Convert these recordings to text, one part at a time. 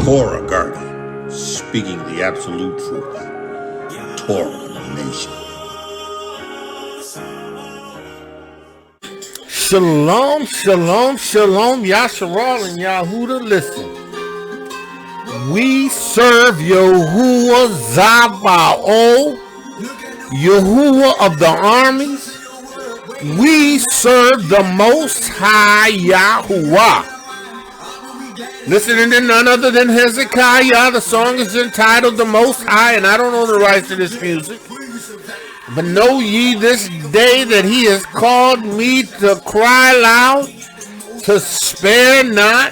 Torah guardian, speaking the absolute truth. Torah nation. Shalom, shalom, shalom, Yasharal and Yahuda. Listen, we serve Yahuwah Zabao, Yahuwah of the armies. We serve the Most High Yahuwah. Listening to none other than Hezekiah. The song is entitled The Most High, and I don't own the rights to this music. But know ye this day that he has called me to cry loud, to spare not,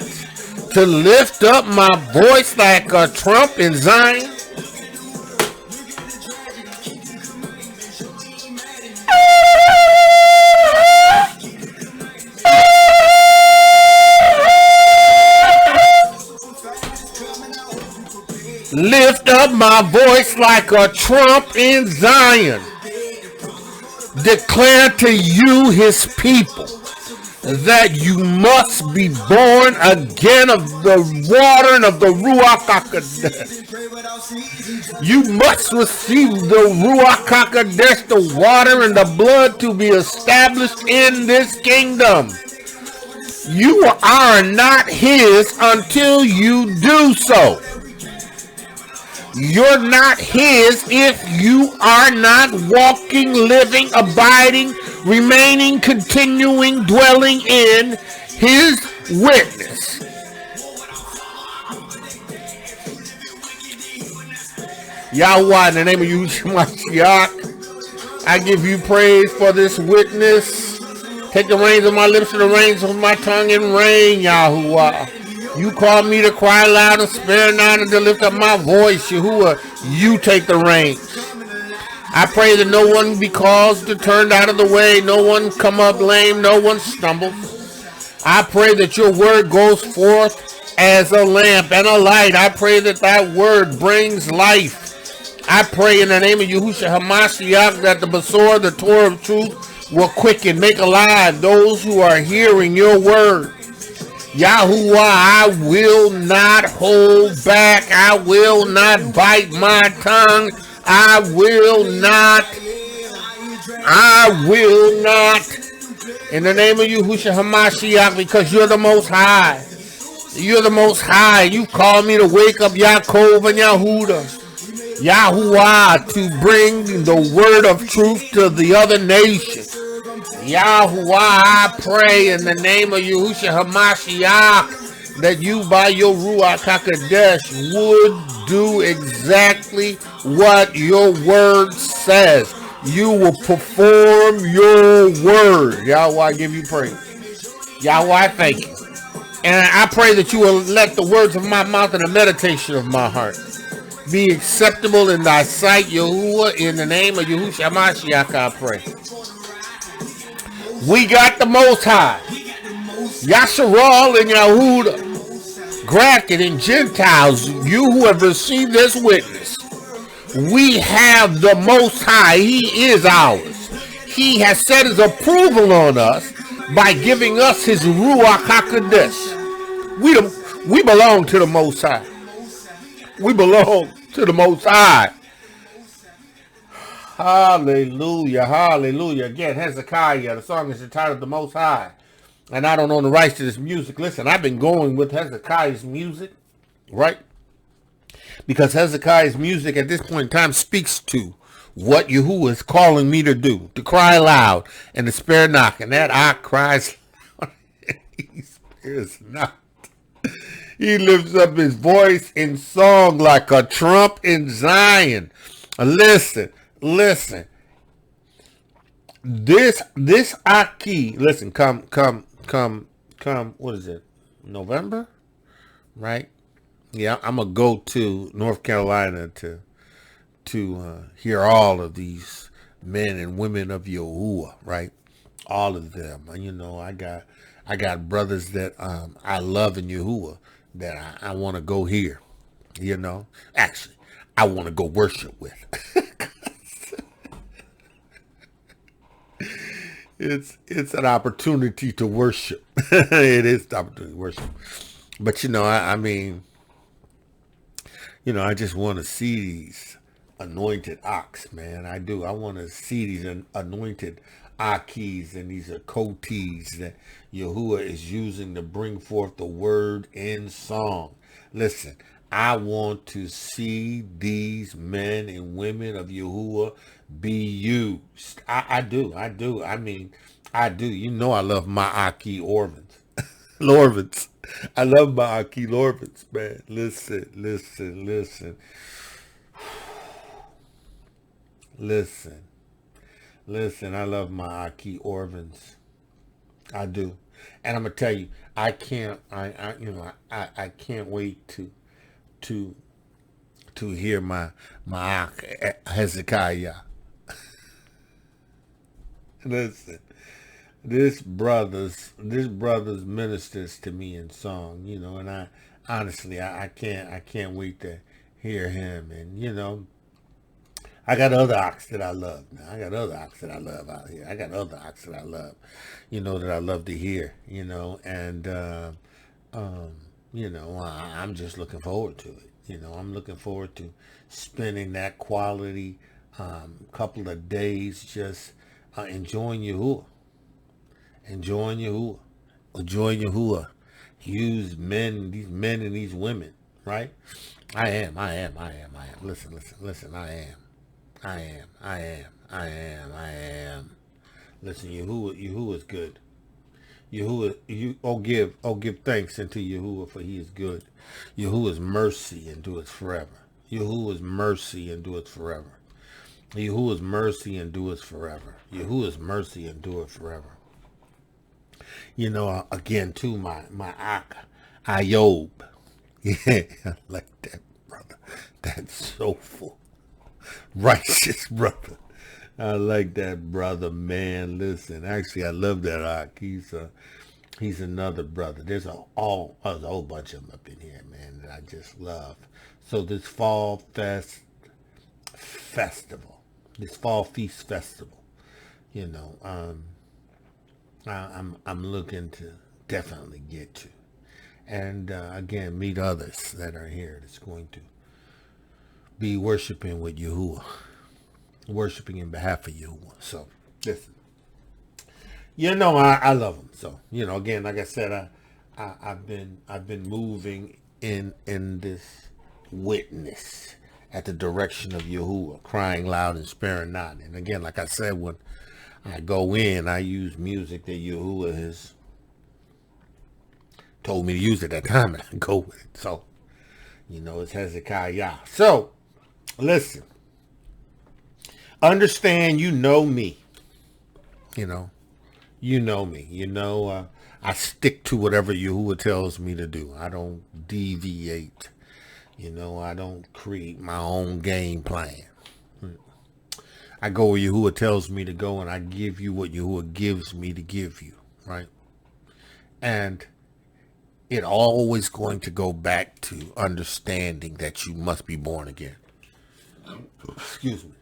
to lift up my voice like a trump in Zion. Lift up my voice like a trump in Zion. Declare to you, his people, that you must be born again of the water and of the Ruach Ha'Qodesh. You must receive the Ruach Ha'Qodesh, the water and the blood, to be established in this kingdom. You are not his until you do so. You're not his if you are not walking, living, abiding, remaining, continuing, dwelling in his witness. Yahweh, in the name of Yahusha Ha'Mashiach, I give you praise for this witness. Take the reins of my lips and the reins of my tongue and reign, Yahuwah. You call me to cry loud and spare not, and to lift up my voice, Yahuwah. You take the reins. I pray that no one be caused to turn out of the way, no one come up lame, no one stumble. I pray that your word goes forth as a lamp and a light. I pray that that word brings life. I pray in the name of Yahusha Ha'Mashiach that the Basor, the Torah of truth, will quicken, make alive those who are hearing your word. Yahuwah, I will not hold back. I will not bite my tongue. I will not. In the name of Yahushua Ha'Mashiach, because you're the Most High. You're the Most High. You called me to wake up Yaakov and Yahuda. Yahuwah, to bring the word of truth to the other nations. Yahuwah, I pray in the name of Yahushua Ha'Mashiach that you by your Ruach Ha'Qodesh would do exactly what your word says. You will perform your word. Yahuwah, I give you praise. Yahuwah, I thank you. And I pray that you will let the words of my mouth and the meditation of my heart be acceptable in thy sight, Yahuwah. In the name of Yahushua Ha'Mashiach, I pray. We got the Most High, Yasharal and Yahuda, grafted in Gentiles, you who have received this witness. We have the Most High. He is ours. He has set his approval on us by giving us his Ruach Ha'Qodesh. We belong to the Most High. We belong to the Most High. Hallelujah, hallelujah. Again, Hezekiah, the song is entitled The Most High. And I don't own the rights to this music. Listen, I've been going with Hezekiah's music, right? Because Hezekiah's music at this point in time speaks to what Yahuwah is calling me to do, to cry loud and to spare not. And that I cries loud and he spares not. He lifts up his voice in song like a trump in Zion. Listen. This Aki, listen, come, what is it? November? Right? Yeah, I'm going to go to North Carolina to hear all of these men and women of Yahuwah, right? All of them. You know, I got brothers that I love in Yahuwah that I want to go hear, you know? Actually, I want to go worship with. It's an opportunity to worship. It is the opportunity to worship. But, I mean, I just want to see these anointed ox, man. I do. I want to see these anointed akis and these kotes that Yahuwah is using to bring forth the word in song. Listen, I want to see these men and women of Yahuwah be used. I do. I mean, I do. I love my Aki Orvins. Lorvins. I love my Aki Lorvins, man. Listen. Listen, I love my Aki Orvins. I do. And I'm gonna tell you, I can't wait to hear my Hezekiah. Listen, this brother's ministers to me in song, and I honestly I can't wait to hear him. And I got other ox that I love now. I got other ox that I love out here. I got other ox that I love, that I love to hear, and I'm just looking forward to it. I'm looking forward to spending that quality couple of days just enjoying Yahuwah. Use these men and these women, right? I am. Listen, I am. Listen, Yahuwah is good. Give thanks unto Yahuwah, for he is good. Yahuwah's mercy endureth forever. Yahuwah's mercy endureth forever. Yahuwah's mercy endureth forever. Yahuwah's mercy endureth forever. Again, too, my Ayob. Yeah, I like that, brother. That's soulful. Righteous brother. I like that brother, man. Listen, actually, I love that Ak. He's another brother. There's a whole bunch of them up in here, man, that I just love. So this fall festival, this fall feast festival, I'm looking to definitely get to, and again, meet others that are here that's going to be worshiping with Yahuwah, worshiping in behalf of Yahuwah. So listen, I love them. So again, like I said, I've been moving in this witness at the direction of Yahuwah, crying loud and sparing not. And again, like I said, when I go in, I use music that Yahuwah has told me to use at that time, and I go with it. So, it's Hezekiah. So, listen. Understand, me. You know me. I stick to whatever Yahuwah tells me to do. I don't deviate. I don't create my own game plan. I go where Yahuwah tells me to go, and I give you what Yahuwah gives me to give you, right? And it always going to go back to understanding that you must be born again. Excuse me.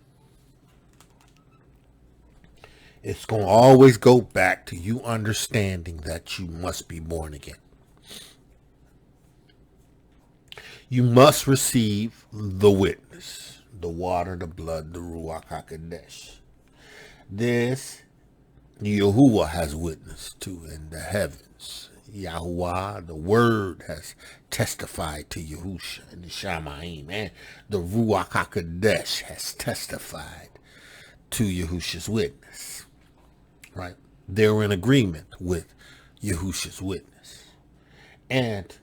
It's going to always go back to you understanding that you must be born again. You must receive the witness, the water, the blood, the Ruach Ha'Qodesh. This Yahuwah has witnessed to in the heavens. Yahuwah, the word, has testified to Yahusha in the Shamayim, and the Ruach Ha'Qodesh has testified to Yahusha's witness. Right? They're in agreement with Yahusha's witness. And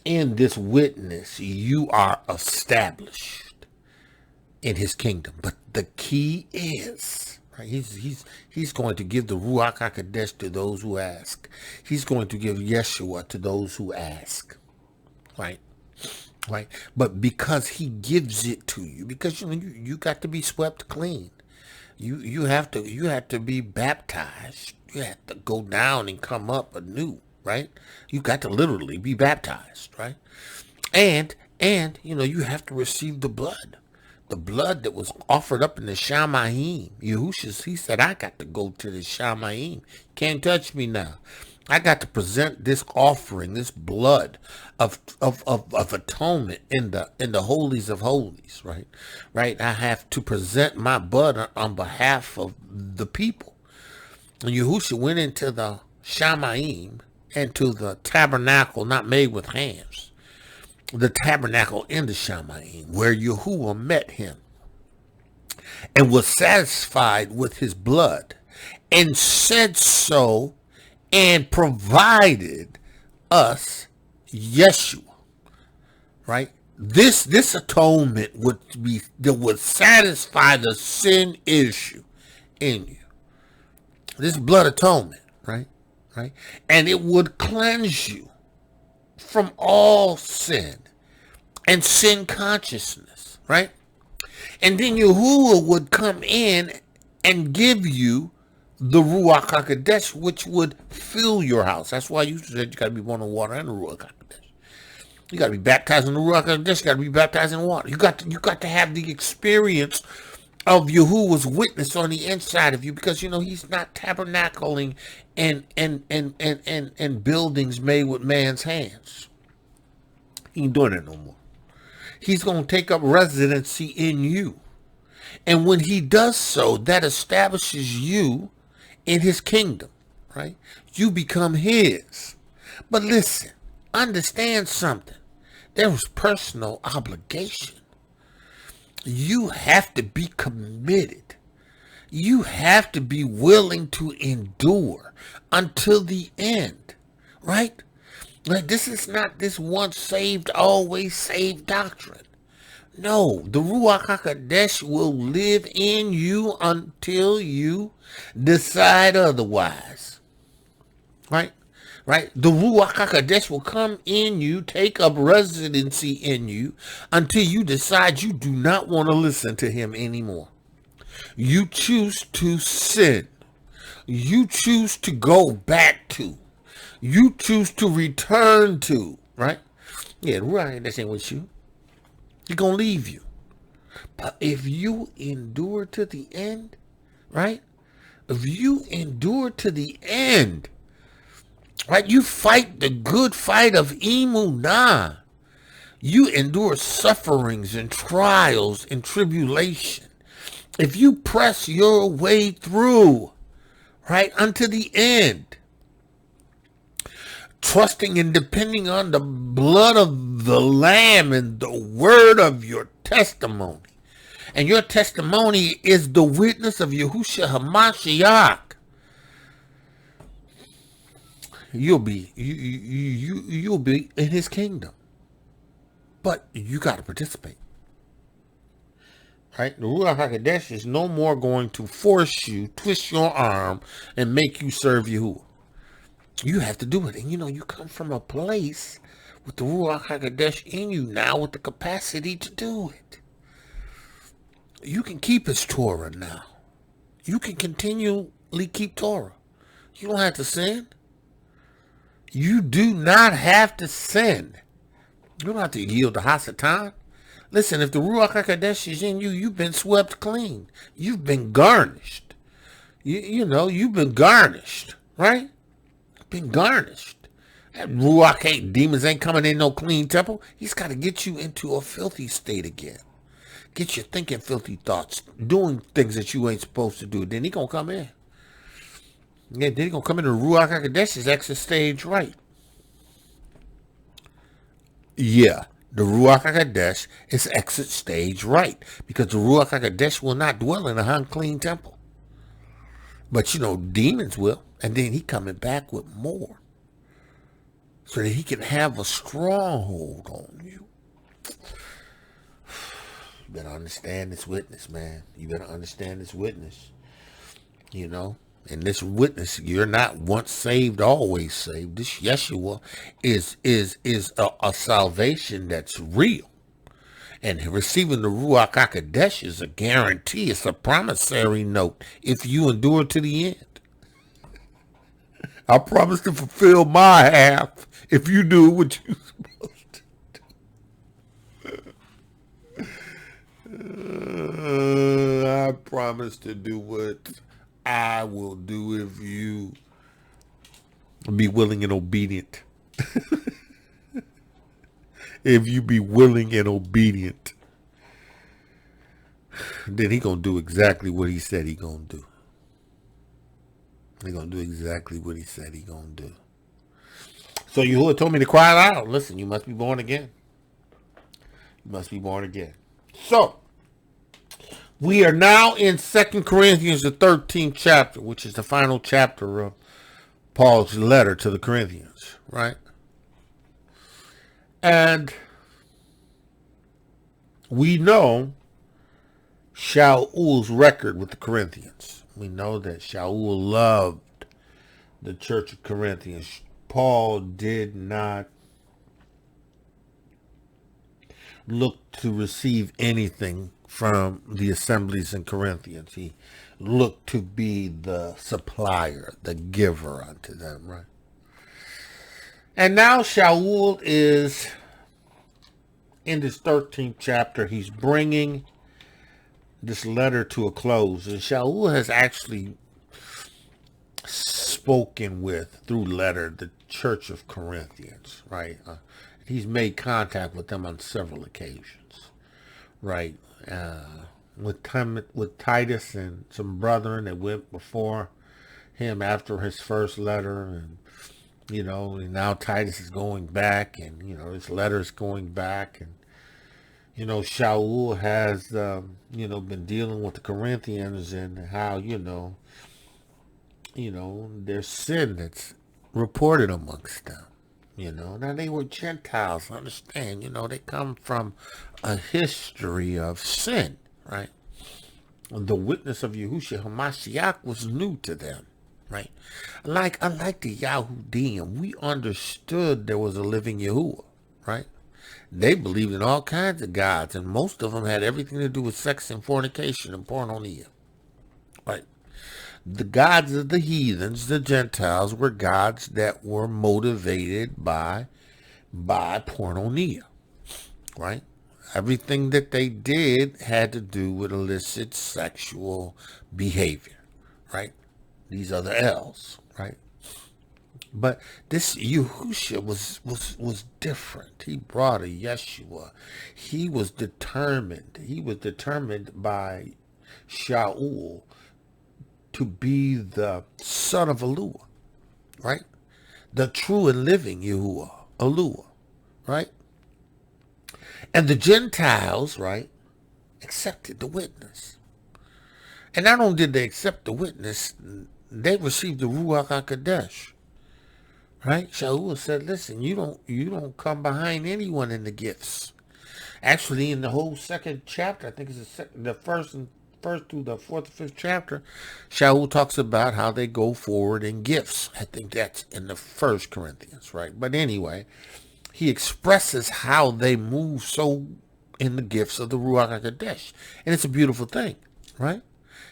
in this witness, you are established in his kingdom. But the key is, right, he's going to give the Ruach HaQodesh to those who ask. He's going to give Yeshua to those who ask. Right? Right? But because he gives it to you, because you got to be swept clean. You have to be baptized. You have to go down and come up anew, right? You got to literally be baptized, right? And you have to receive the blood that was offered up in the Shamayim. Yahusha, he said, I got to go to the Shamayim. Can't touch me now. I got to present this offering, this blood of atonement in the holies of holies, right? Right. I have to present my blood on behalf of the people. And Yahusha went into the Shamayim and to the tabernacle not made with hands, the tabernacle in the Shamayim, where Yahuwah met him and was satisfied with his blood and said so and provided us Yeshua, right? This atonement would satisfy the sin issue in you. This blood atonement, right? Right? And it would cleanse you from all sin and sin consciousness, right? And then Yahuwah would come in and give you the Ruach Ha'Qodesh, which would fill your house. That's why you said you got to be born of water and the Ruach Ha'Qodesh. You got to be baptized in the Ruach Ha'Qodesh. You got to be baptized in water. You got to have the experience of Yahuwah's witness on the inside of you, because you know he's not tabernacling in buildings made with man's hands. He ain't doing it no more. He's going to take up residency in you. And when he does so, that establishes you in his kingdom, right? You become his. But listen, understand something. There is personal obligation. You have to be committed. You have to be willing to endure until the end, right? Like, this is not this once saved, always saved doctrine. No, the Ruach HaQodesh will live in you until you decide otherwise. Right? Right? The Ruach HaQodesh will come in you, take up residency in you, until you decide you do not want to listen to him anymore. You choose to sin. You choose to go back to. You choose to return to. Right? Yeah, the Ruach HaQodesh ain't with you. He's going to leave you. But if you endure to the end, right? If you endure to the end, right? You fight the good fight of Emunah. You endure sufferings and trials and tribulation. If you press your way through, right, unto the end, trusting and depending on the blood of the Lamb and the word of your testimony. And your testimony is the witness of Yahusha Ha'Mashiach. You'll be in his kingdom. But you got to participate. Right? The Ruach HaQodesh is no more going to force you, twist your arm, and make you serve Yahuwah. You have to do it. And you know, you come from a place with the Ruach HaQodesh in you now with the capacity to do it. You can keep his Torah now. You can continually keep Torah. You don't have to sin. You do not have to sin. You don't have to yield to Hasatan. Listen, if the Ruach HaQodesh is in you, you've been swept clean. You've been garnished. You know, you've been garnished, right? Been garnished. That Ruach demons ain't coming in no clean temple. He's got to get you into a filthy state again. Get you thinking filthy thoughts, doing things that you ain't supposed to do. Then he gonna come in. Yeah, then he gonna come in the Ruach HaQodesh's exit stage right. Yeah, the Ruach HaQodesh is exit stage right, because the Ruach HaQodesh will not dwell in a unclean temple. But you know, demons will. And then he coming back with more, so that he can have a stronghold on you. You better understand this witness, man. You better understand this witness. You know, and this witness, you're not once saved, always saved. This Yeshua is a salvation that's real. And receiving the Ruach HaQodesh is a guarantee. It's a promissory note if you endure to the end. I promise to fulfill my half if you do what you're supposed to do. I promise to do what I will do if you Be willing and obedient. If you be willing and obedient, then he gonna do exactly what he said he gonna do. He gonna do exactly what he said he gonna do. So Yahuwah told me to cry out. Listen, you must be born again. You must be born again. So we are now in 2 Corinthians, the 13th chapter, which is the final chapter of Paul's letter to the Corinthians, right? And we know Shaul's record with the Corinthians. We know that Shaul loved the church of Corinthians. Paul did not look to receive anything from the assemblies in Corinthians. He looked to be the supplier, the giver unto them, right? And now Shaul is in this 13th chapter. He's bringing this letter to a close. And Shaul has actually spoken with, through letter, the church of Corinthians, right? He's made contact with them on several occasions, right? With Titus and some brethren that went before him after his first letter, and and now Titus is going back, and his letter is going back, and Shaul has been dealing with the Corinthians and how there's sin that's reported amongst them. Now they were Gentiles, understand, they come from a history of sin, right? The witness of Yahusha Ha'Mashiach was new to them, right? Unlike the Yahudim, we understood there was a living Yahuwah, right? They believed in all kinds of gods, and most of them had everything to do with sex and fornication and porneia, right? The gods of the heathens, the Gentiles, were gods that were motivated by porneia, right? Everything that they did had to do with illicit sexual behavior, right? These are the L's, right? But this Yahusha was different. He brought a Yeshua. He was determined. He was determined by Shaul to be the son of Elohiym, right? The true and living Yahuwah, Elohiym, right? And the Gentiles, right, accepted the witness. And not only did they accept the witness, they received the Ruach Ha'Qodesh, right? Shaul said, listen, you don't come behind anyone in the gifts. Actually, in the whole second chapter, I think it's the first through the fourth or fifth chapter, Shaul talks about how they go forward in gifts. I think that's in the 1 Corinthians, right? But anyway, he expresses how they move so in the gifts of the Ruach HaQodesh. And it's a beautiful thing, right?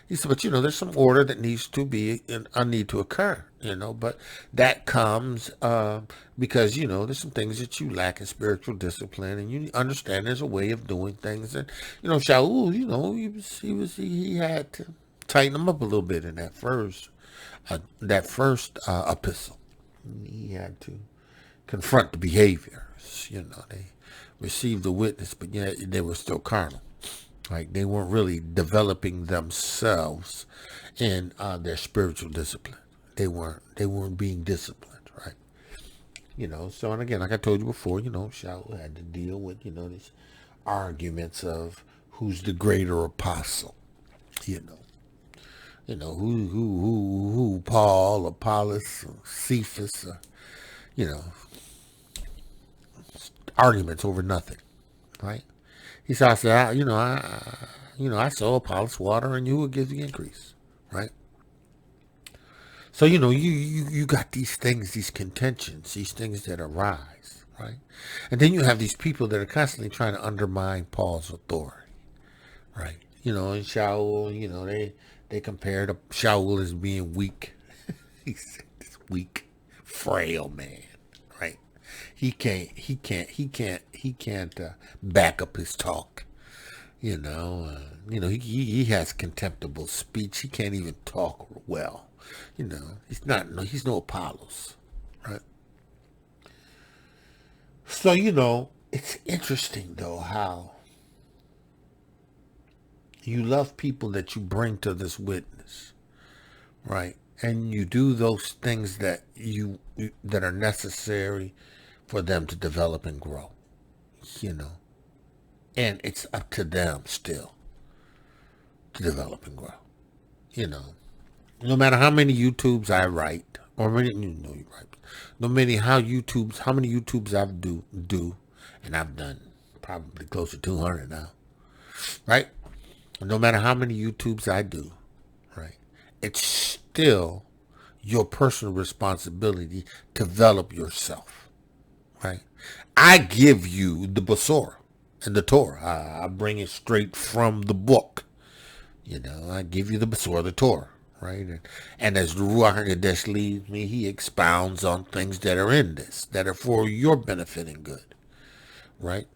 He said, but there's some order that needs to be, need to occur, but that comes because, there's some things that you lack in spiritual discipline, and you understand there's a way of doing things. And, Shaul, he had to tighten him up a little bit in that first epistle. He had to confront the behaviors. They received the witness, but yet they were still carnal. Right? They weren't really developing themselves in their spiritual discipline. They weren't being disciplined, right? So, and again, like I told you before, Shaul had to deal with, these arguments of who's the greater apostle, who Paul, Apollos, Cephas, arguments over nothing, right? He said, I sow Apollos water, and Yahuwah gives the increase, right? So, you got these things, these contentions, these things that arise, right? And then you have these people that are constantly trying to undermine Paul's authority, right? And Shaul, they compare to Shaul as being weak. He said this weak, frail man, right? He can't back up his talk. He has contemptible speech. He can't even talk well. He's no Apollos. right? So, you know, it's interesting, though, how you love people that you bring to this witness, right? And you do those things that that are necessary for them to develop and grow, you know. And it's up to them still to develop and grow, you know. No matter how many YouTubes I write, or many, you know, you write, no matter how many YouTubes I've do, and I've done probably close to 200 now, right? No matter how many YouTubes I do, right? It's still your personal responsibility to develop yourself, right? I give you the Basora and the Torah. I bring it straight from the book. You know, I give you the Basora, the Torah, right? And as the Ruach Ha'Qodesh leads me, he expounds on things that are in this, that are for your benefit and good, right?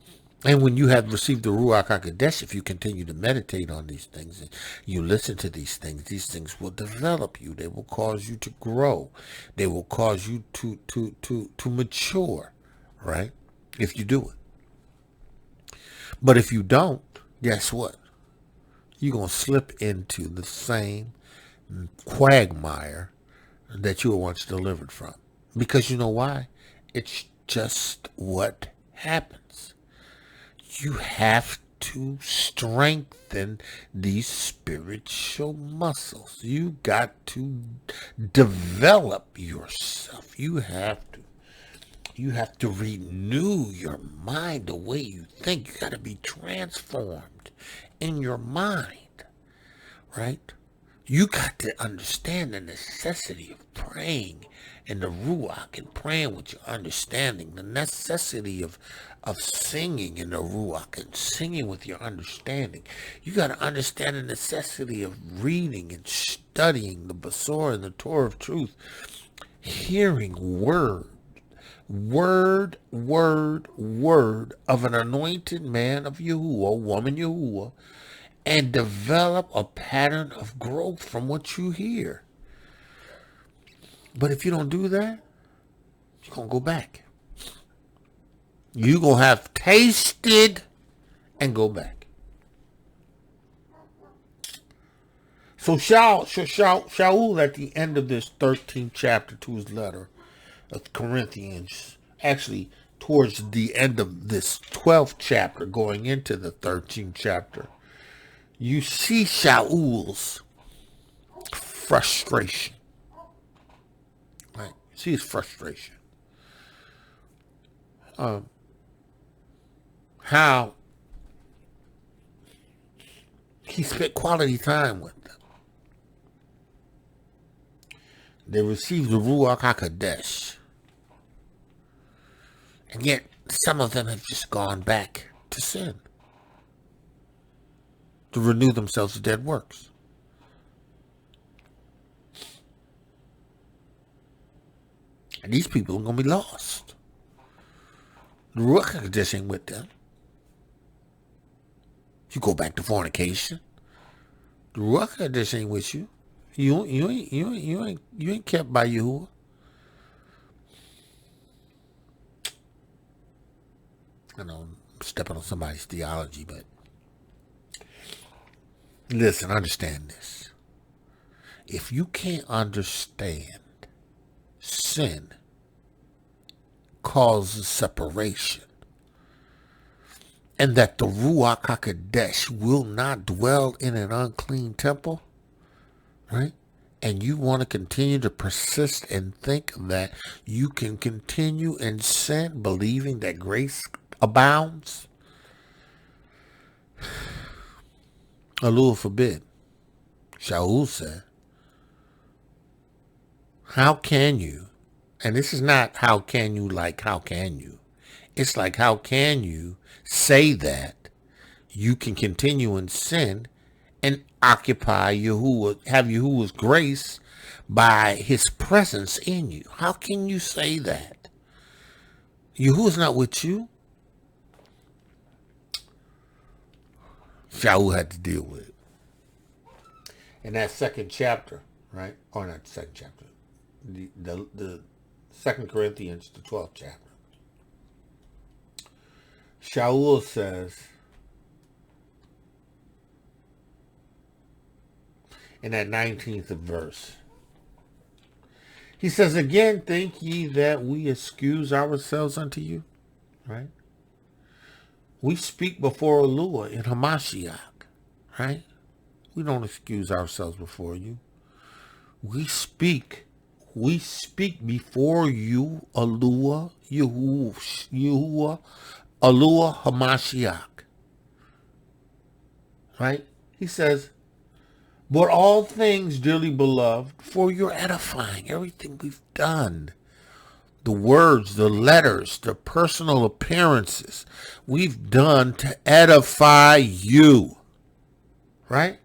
And when you have received the Ruach Ha'Qodesh, if you continue to meditate on these things, and you listen to these things will develop you. They will cause you to grow. They will cause you to mature, right? If you do it. But if you don't, guess what? You're going to slip into the same quagmire that you were once delivered from. Because you know why? It's just what happens. You have to strengthen these spiritual muscles. You got to develop yourself. You have to renew your mind, the way you think. You got to be transformed in your mind, right? You got to understand the necessity of praying in the Ruach and praying with your understanding, the necessity of singing in the Ruach and singing with your understanding. You got to understand the necessity of reading and studying the Basora and the Torah of truth, hearing word of an anointed man of Yahuwah, woman Yahuwah, and develop a pattern of growth from what you hear. But if you don't do that, you're going to go back. You're going to have tasted and go back. So Shaul at the end of this 13th chapter to his letter of Corinthians, actually towards the end of this 12th chapter going into the 13th chapter, you see Shaul's frustration. Right? See his frustration. How he spent quality time with them. They received the Ruach Ha'Qodesh. And yet, some of them have just gone back to sin, to renew themselves to dead works. And these people are going to be lost. The Ruach Ha'Qodesh ain't with them. You go back to fornication. The Ruach Ha'Qodesh ain't with you. You ain't kept by Yahuwah. I know I'm stepping on somebody's theology, but listen, understand this. If you can't understand sin causes separation, and that the Ruach Ha'Qodesh will not dwell in an unclean temple, right? And you want to continue to persist and think that you can continue in sin, believing that grace abounds, Allah forbid. Shaul said, how can you? And this is not how can you like how can you. It's like how can you say that you can continue in sin and occupy Yahuwah, have Yahuwah's grace by his presence in you? How can you say that? Yahuwah's not with you. Shaul had to deal with it. In that second chapter, right? Or not second chapter. The 2 Corinthians, the 12th chapter. Shaul says in that 19th verse, he says, again, think ye that we excuse ourselves unto you? Right? We speak before Elohiym in Hamashiach. Right? We don't excuse ourselves before you. We speak before you, Elohiym Yahuwah, Elohiym Hamashiach. Right? He says, but all things, dearly beloved, for your edifying, everything we've done, the words, the letters, the personal appearances, we've done to edify you. Right?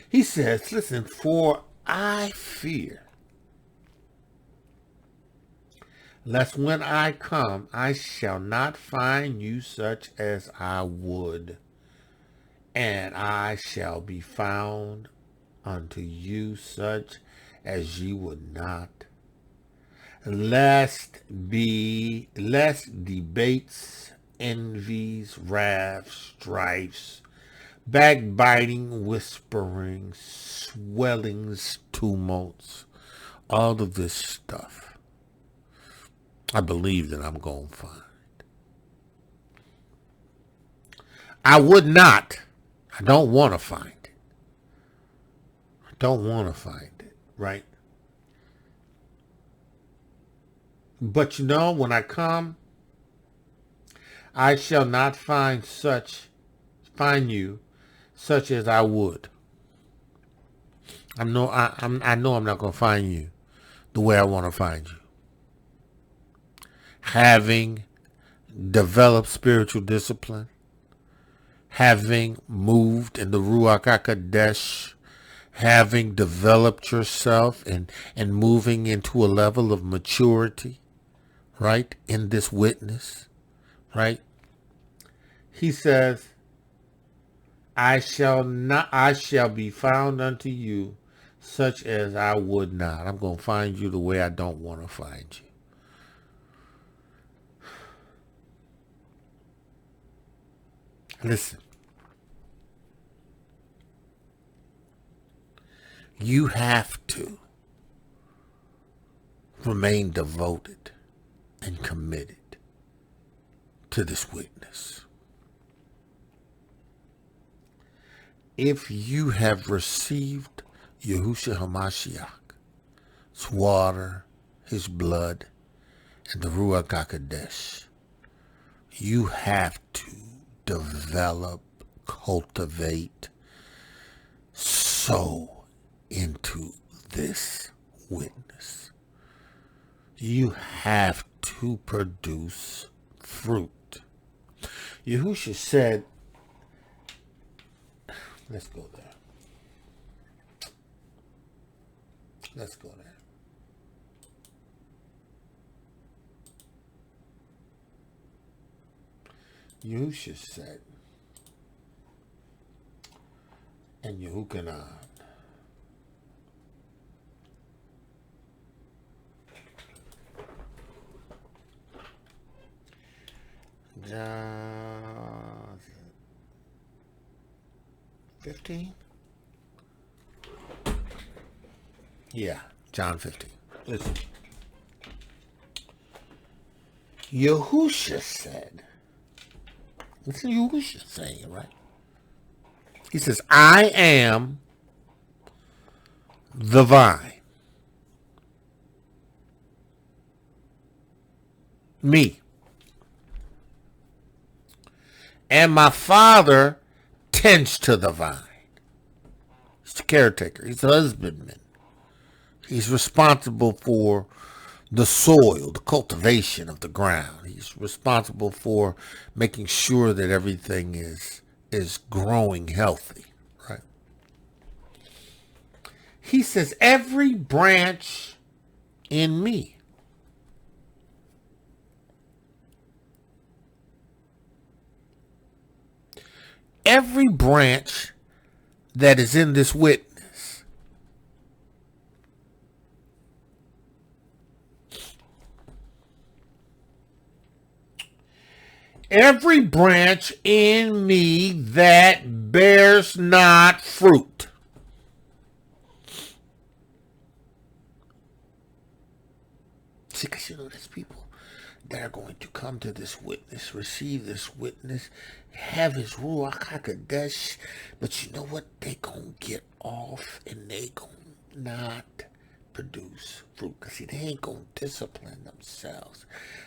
He says, listen, for I fear, lest when I come, I shall not find you such as I would, and I shall be found unto you such as ye would not, lest debates, envies, wrath, strifes, backbiting, whisperings, swellings, tumults, all of this stuff, I believe that I'm going to find. I would not. I don't want to find it. I don't want to find it, right? But you know, when I come, I shall not find you such as I would. I know I'm not going to find you the way I want to find you. Having developed spiritual discipline, having moved in the Ruach Ha'Qodesh, having developed yourself and moving into a level of maturity, right, in this witness, right? He says, I shall be found unto you such as I would not. I'm going to find you the way I don't want to find you. Listen, you have to remain devoted and committed to this witness. If you have received Yahusha Ha'Mashiach, his water, his blood, and the Ruach Ha'Qodesh, you have to develop, cultivate, sow into this witness. You have to produce fruit. Yahusha said, let's go there. Let's go there. Yahusha said, and YOCHANON, John 15? Yeah, John 15. Listen. Yahusha said, listen to Yahusha saying it, right? He says, I am the vine. Me. And my Father tends to the vine. He's the caretaker. He's the husbandman. He's responsible for the soil, the cultivation of the ground. He's responsible for making sure that everything is growing healthy, right? He says, every branch in me every branch that is in this witness Every branch in me that bears not fruit. See, because there's people that are going to come to this witness, receive this witness, have his Ruach Ha'Qodesh, but you know what? They gonna get off and they gonna not produce fruit. Because see, they ain't gonna discipline themselves.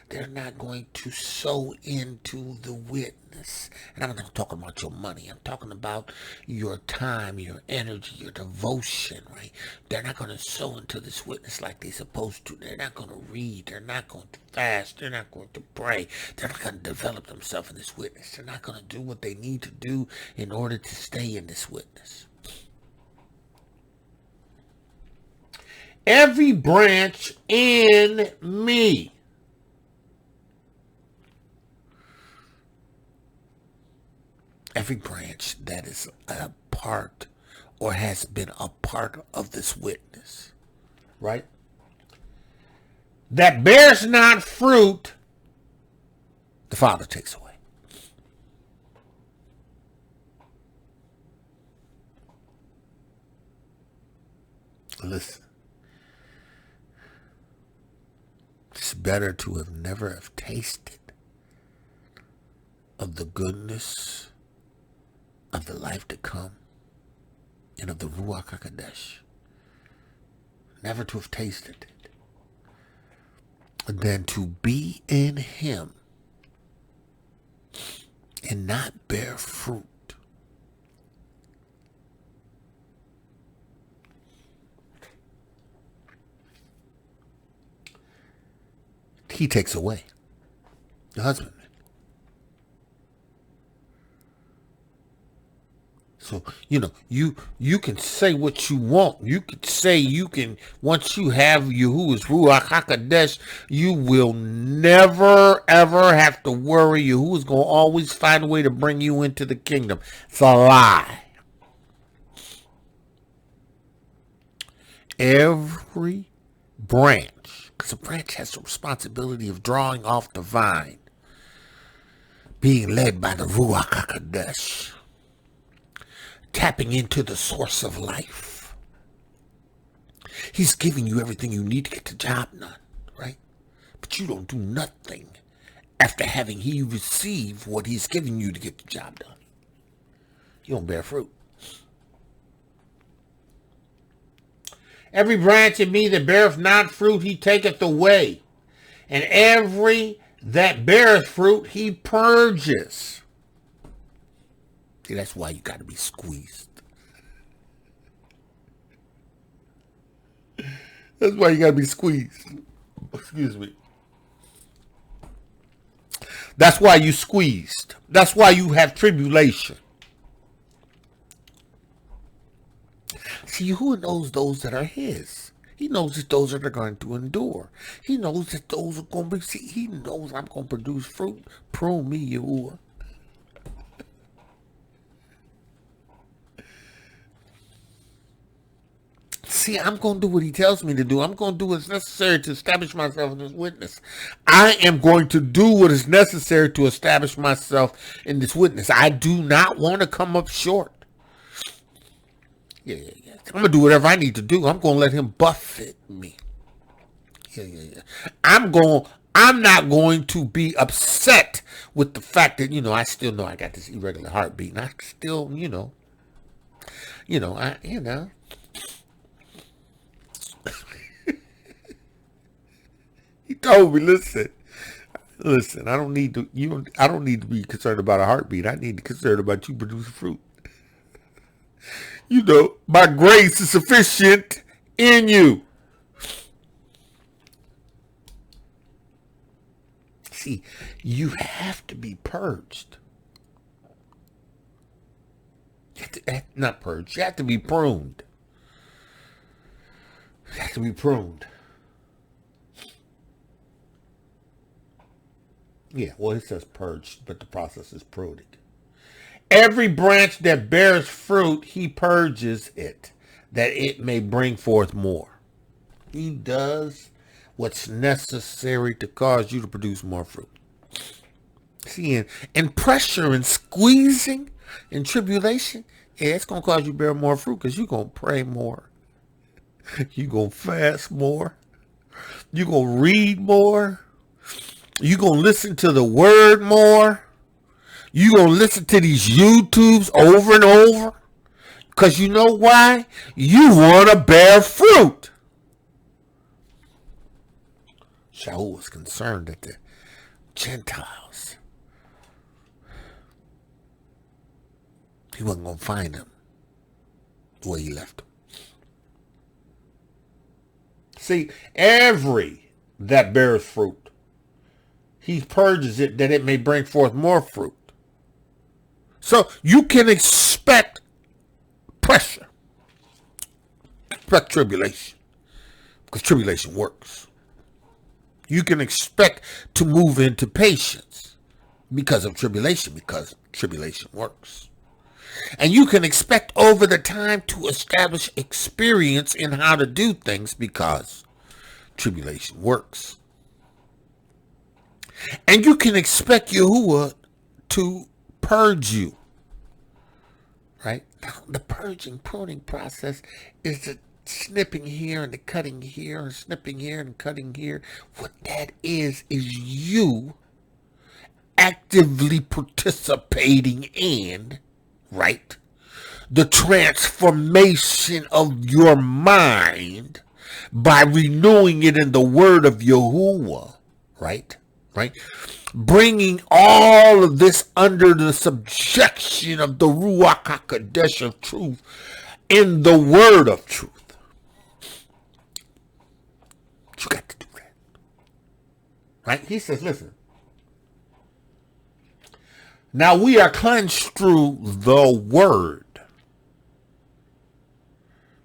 They're not going to sow into the witness. And I'm not talking about your money. I'm talking about your time, your energy, your devotion, right? They're not going to sow into this witness like they're supposed to. They're not going to read. They're not going to fast. They're not going to pray. They're not going to develop themselves in this witness. They're not going to do what they need to do in order to stay in this witness. Every branch in me. Every branch that is a part or has been a part of this witness, right? That bears not fruit, the Father takes away. Listen. It's better to have never have tasted of the goodness of the life to come and of the Ruach Ha'Qodesh. Never to have tasted it. Than to be in him and not bear fruit. He takes away the husbandman. So, you can say what you want. You could say once you have Yahuwah's Ruach HaQodesh, you will never, ever have to worry. Yahuwah's going to always find a way to bring you into the kingdom. It's a lie. Every branch, because a branch has the responsibility of drawing off the vine, being led by the Ruach HaQodesh, tapping into the source of life. He's giving you everything you need to get the job done, right? But you don't do nothing after having he receive what he's giving you to get the job done. You don't bear fruit. Every branch in me that beareth not fruit, he taketh away. And every that beareth fruit, he purges. See, that's why you got to be squeezed. That's why you got to be squeezed. Excuse me. That's why you squeezed. That's why you have tribulation. See, who knows those that are his? He knows that those that are going to endure. He knows that those are going to be, see, he knows I'm going to produce fruit. Prune me, Yahuwah. See, I'm going to do what he tells me to do. I'm going to do what's necessary to establish myself in this witness. I am going to do what is necessary to establish myself in this witness. I do not want to come up short. Yeah. I'm going to do whatever I need to do. I'm going to let him buffet me. Yeah. I'm not going to be upset with the fact that, I still know I got this irregular heartbeat. And I still, He told me, listen, I don't need to be concerned about a heartbeat. I need to be concerned about you producing fruit. My grace is sufficient in you. See, you have to be purged. Not purged. You have to be pruned. You have to be pruned. Yeah, well, it says purged, but the process is pruning. Every branch that bears fruit, he purges it, that it may bring forth more. He does what's necessary to cause you to produce more fruit. See, and pressure and squeezing and tribulation, yeah, it's going to cause you to bear more fruit because you're going to pray more. You're going to fast more. You're going to read more. You're going to listen to the word more. You're going to listen to these YouTubes over and over. Because you know why? You want to bear fruit. Shaul was concerned that the Gentiles, he wasn't going to find them the way he left them. See, every that bears fruit, he purges it that it may bring forth more fruit. So you can expect pressure, expect tribulation, because tribulation works. You can expect to move into patience because of tribulation, because tribulation works. And you can expect over the time to establish experience in how to do things because tribulation works. And you can expect Yahuwah to purge you. Right? Now, the purging, pruning process is the snipping here and the cutting here and snipping here and cutting here. What that is you actively participating in, right, the transformation of your mind by renewing it in the word of Yahuwah, right, bringing all of this under the subjection of the Ruach Ha'Qodesh of truth in the word of truth. You got to do that. Right? He says, listen. Now we are cleansed through the word,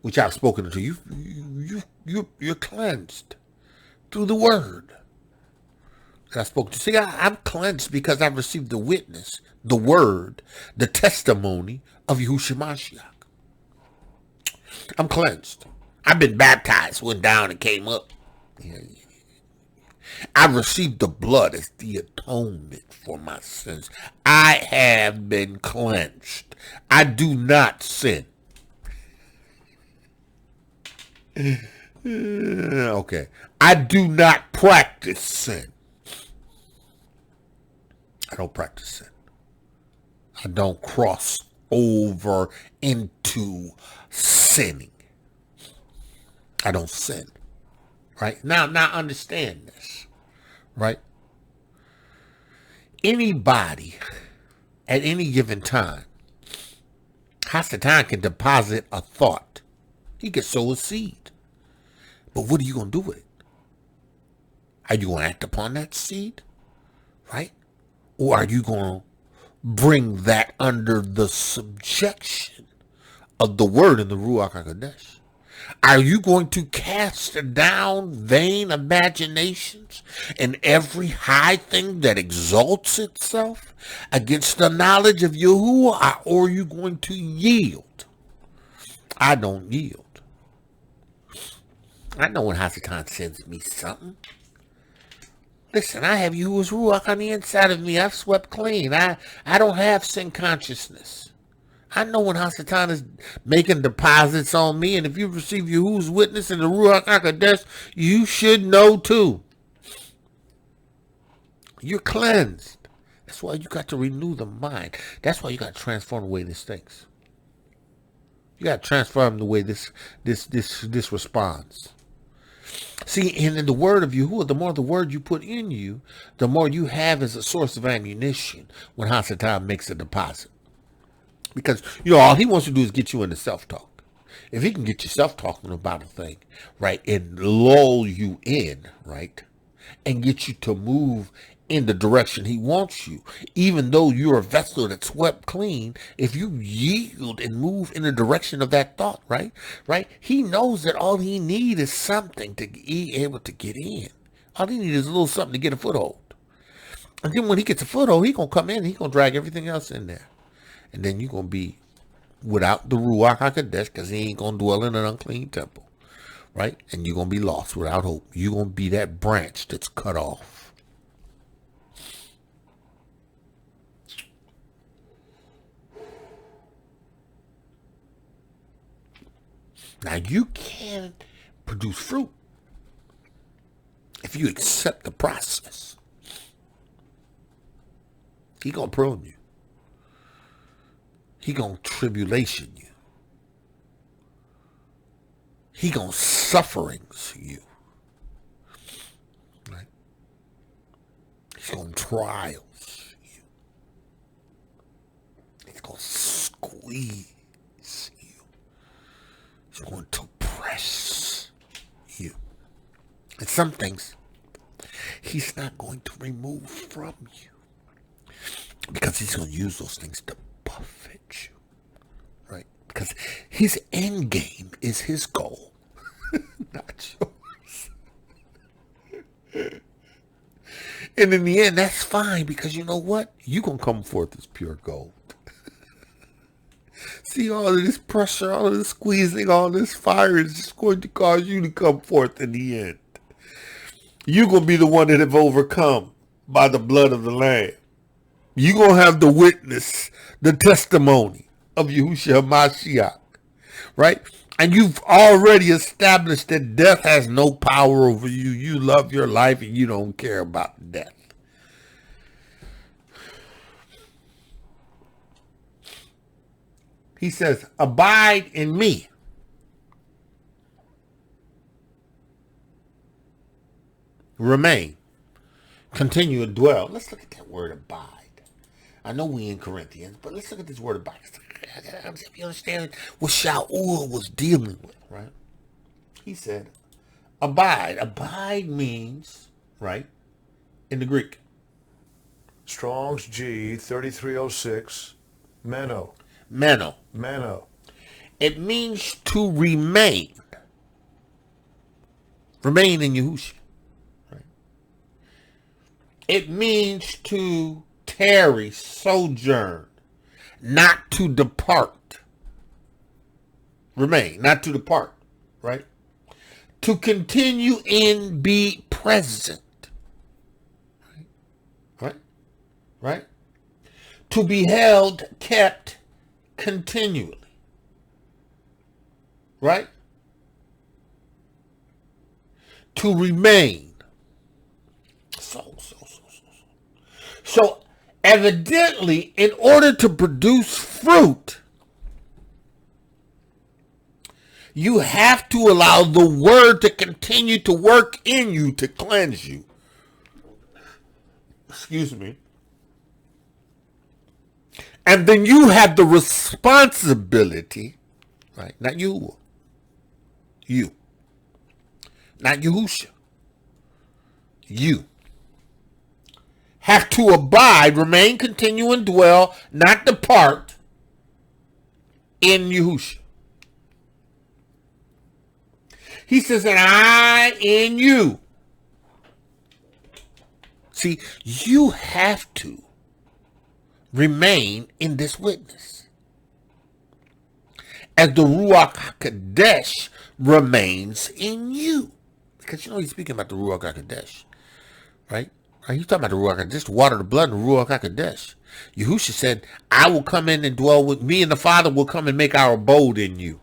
which I've spoken to you. You're cleansed through the word that I spoke to. See, I'm cleansed because I've received the witness, the word, the testimony of Yahusha Ha'Mashiach. I'm cleansed. I've been baptized, went down and came up. I've received the blood as the atonement for my sins. I have been cleansed. I do not sin. Okay. I do not practice sin. I don't practice sin. I don't cross over into sinning. I don't sin. Right? Now understand this. Right? Anybody at any given time, Hasatan can deposit a thought. He can sow a seed. But what are you going to do with it? Are you going to act upon that seed? Right? Or are you going to bring that under the subjection of the word in the Ruach Ha'Qodesh? Are you going to cast down vain imaginations and every high thing that exalts itself against the knowledge of Yahuwah, or are you going to yield? I don't yield. I know when Hasatan sends me something. Listen, I have Yahuwah's Ruach on the inside of me. I've swept clean. I don't have sin consciousness. I know when Hasatan is making deposits on me, and if you receive Yahuwah's witness in the Ruach Ha'Qodesh, you should know too. You're cleansed. That's why you got to renew the mind. That's why you got to transform the way this thinks. You got to transform the way this responds. See, and in the word of Yahuwah, the more the word you put in you, the more you have as a source of ammunition when Hasatan makes a deposit. Because, all he wants to do is get you into self-talk. If he can get you self-talking about a thing, right, and lull you in, right, and get you to move in the direction he wants you, even though you're a vessel that's swept clean, if you yield and move in the direction of that thought, right, he knows that all he needs is something to be able to get in. All he needs is a little something to get a foothold. And then when he gets a foothold, he's going to come in and he's going to drag everything else in there. And then you're going to be without the Ruach Ha'Qodesh because he ain't going to dwell in an unclean temple, right? And you're going to be lost without hope. You're going to be that branch that's cut off. Now, you can produce fruit if you accept the process. He gonna prune you. He gonna tribulation you. He gonna sufferings you. Right? He's gonna trials you. He's gonna squeeze you. He's going to press you. And some things he's not going to remove from you, because he's going to use those things to buffet you, right? Because his end game is his goal, not yours. And in the end, that's fine, because you know what? You're going to come forth as pure gold. See, all of this pressure, all of this squeezing, all this fire is just going to cause you to come forth in the end. You're going to be the one that have overcome by the blood of the Lamb. You're going to have the witness, the testimony of Yahusha Ha'Mashiach, right? And you've already established that death has no power over you. You love your life and you don't care about death. He says, abide in me. Remain. Continue and dwell. Let's look at that word abide. I know we in Corinthians, but let's look at this word abide. If you understand what Shaul was dealing with, right? He said, abide. Abide means, right, in the Greek. Strong's G 3306, meno. Meno. Meno. It means to remain. Remain in Yahusha. Right? It means to tarry, sojourn, not to depart. Remain, not to depart. Right? To continue and be present. Right? Right? To be held, kept, continually. Right? To remain. So evidently, in order to produce fruit, you have to allow the word to continue to work in you to cleanse you. Excuse me. And then you have the responsibility, right? Not you. You. Not Yahusha. You. Have to abide, remain, continue, and dwell, not depart in Yahusha. He says, and I in you. See, you have to remain in this witness, as the Ruach Ha'Qodesh remains in you. Because you know he's speaking about the Ruach Ha'Qodesh, right? He's talking about the Ruach Ha'Qodesh, the water, the blood, and the Ruach Ha'Qodesh. Yahusha said, I will come in and dwell with me, and the Father will come and make our abode in you,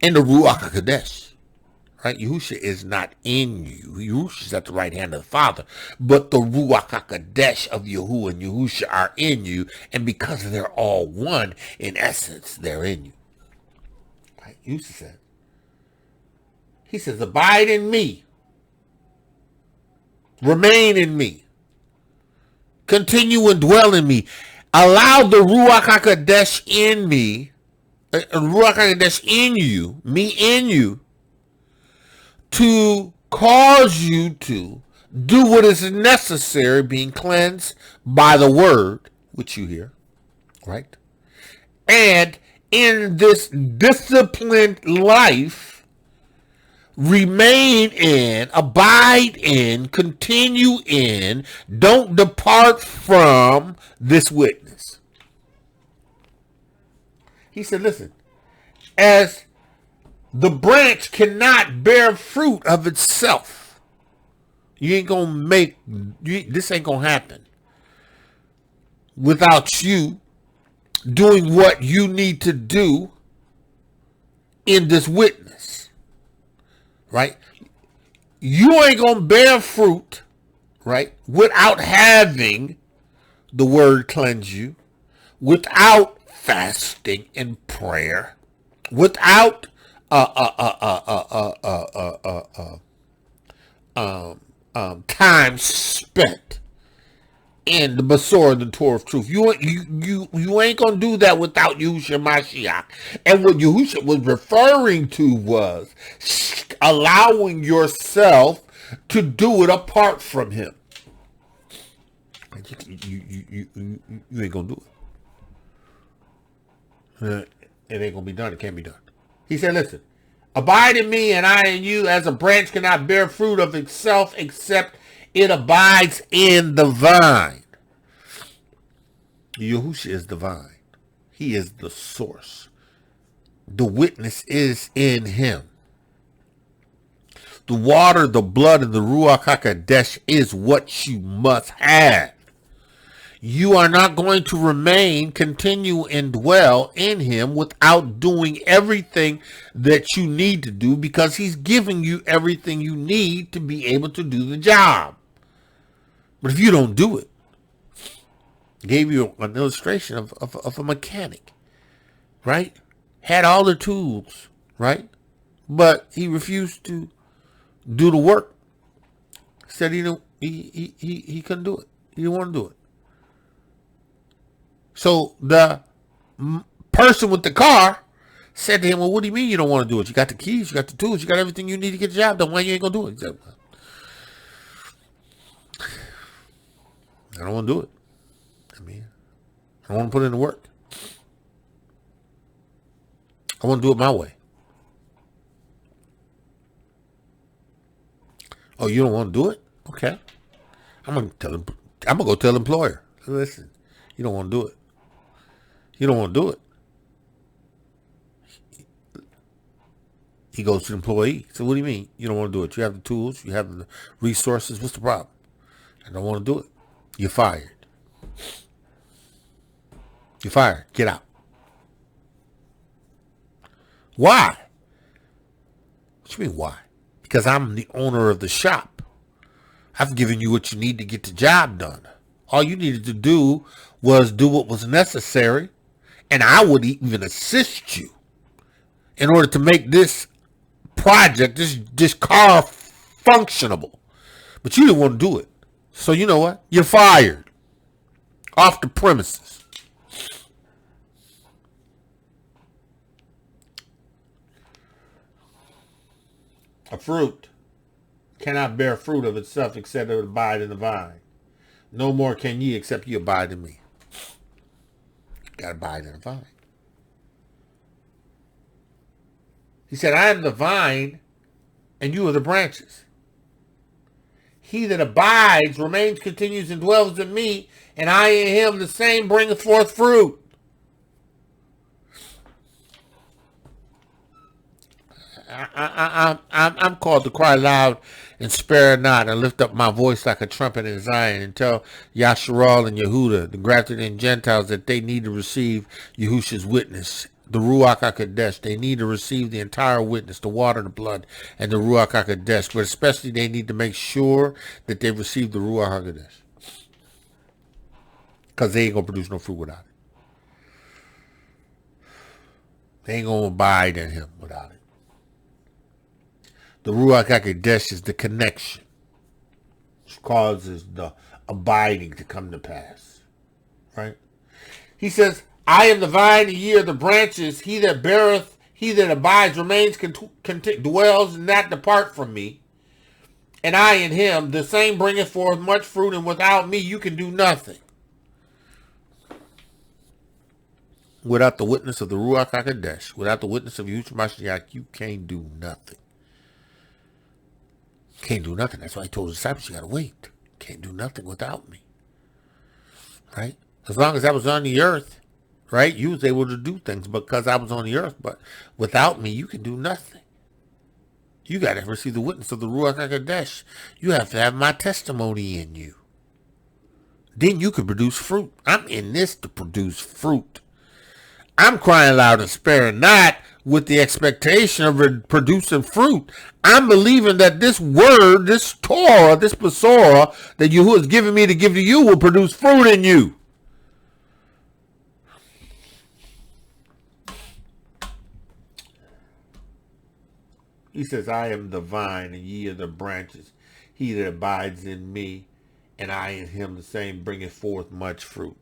in the Ruach Ha'Qodesh. Right? Yahusha is not in you. Yahusha is at the right hand of the Father. But the Ruach HaQodesh of Yahuwah and Yahusha are in you. And because they're all one, in essence, they're in you. Right? Yahusha said. He says, abide in me. Remain in me. Continue and dwell in me. Allow the Ruach HaQodesh in me. Ruach HaQodesh in you. Me in you. To cause you to do what is necessary, being cleansed by the word, which you hear, right? And in this disciplined life, remain in, abide in, continue in, don't depart from this witness. He said, listen, as the branch cannot bear fruit of itself. You ain't gonna make, this ain't gonna happen without you doing what you need to do in this witness, right? You ain't going to bear fruit, right, without having the word cleanse you, without fasting and prayer, without time spent in the Masorah, the Torah of truth. You ain't gonna do that without Yahusha Ha'Mashiach. And what Yahusha was referring to was allowing yourself to do it apart from him. You ain't gonna do it. It ain't gonna be done. It can't be done. He said, listen, abide in me and I in you, as a branch cannot bear fruit of itself except it abides in the vine. Yahusha is the vine. He is the source. The witness is in him. The water, the blood, and the Ruach Ha'Qodesh is what you must have. You are not going to continue and dwell in him without doing everything that you need to do, because he's giving you everything you need to be able to do the job. But if you don't do it, gave you an illustration of a mechanic, right? Had all the tools, right? But he refused to do the work. Said he couldn't do it. He didn't want to do it. So the person with the car said to him, well, what do you mean you don't want to do it? You got the keys, you got the tools, you got everything you need to get the job done. Why you ain't going to do it? He said, well, I don't want to do it. I don't want to put in the work. I want to do it my way. Oh, you don't want to do it? Okay. I'm going to go tell the employer. Listen, you don't want to do it. You don't want to do it. He goes to the employee. So what do you mean you don't want to do it? You have the tools. You have the resources. What's the problem? I don't want to do it. You're fired. You're fired. Get out. Why? What you mean why? Because I'm the owner of the shop. I've given you what you need to get the job done. All you needed to do was do what was necessary, and I would even assist you in order to make this project, this car functionable. But you didn't want to do it. So you know what? You're fired. Off the premises. A fruit cannot bear fruit of itself except it abide in the vine. No more can ye except ye abide in me. Got to abide in the vine. He said, I am the vine, and you are the branches. He that abides, remains, continues, and dwells in me, and I in him, the same bringeth forth fruit. I'm called to cry loud and spare not, and lift up my voice like a trumpet in Zion, and tell Yasharal and Yehuda, the grafted in Gentiles, that they need to receive Yahusha's witness, the Ruach Ha'Qodesh. They need to receive the entire witness, the water, the blood, and the Ruach Ha'Qodesh. But especially they need to make sure that they receive the Ruach Ha'Qodesh, because they ain't going to produce no fruit without it. They ain't going to abide in him without it. The Ruach Ha'Qodesh is the connection, which causes the abiding to come to pass. Right? He says, I am the vine, and ye are the branches. He that beareth, he that abides, remains, dwells, and not depart from me. And I in him, the same bringeth forth much fruit, and without me you can do nothing. Without the witness of the Ruach Ha'Qodesh, without the witness of Yahusha Ha'Mashiach, you can't do nothing. Can't do nothing. That's why he told the disciples, you got to wait. Can't do nothing without me. Right? As long as I was on the earth, right, you was able to do things because I was on the earth. But without me, you can do nothing. You got to receive the witness of the Ruach Ha'Qodesh. You have to have my testimony in you. Then you can produce fruit. I'm in this to produce fruit. I'm crying loud and sparing not with the expectation of producing fruit. I'm believing that this word, this Torah, this Besorah that Yahuwah has given me to give to you will produce fruit in you. He says, I am the vine and ye are the branches. He that abides in me and I in him, the same bringeth forth much fruit.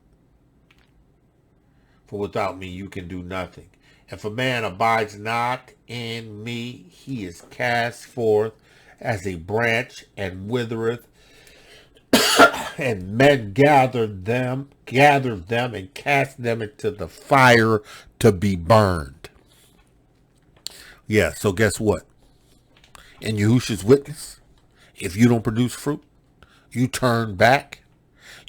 For without me you can do nothing. If a man abides not in me, he is cast forth as a branch and withereth, and men gather them and cast them into the fire to be burned. Yeah, so guess what? In Yahusha's witness, if you don't produce fruit, you turn back,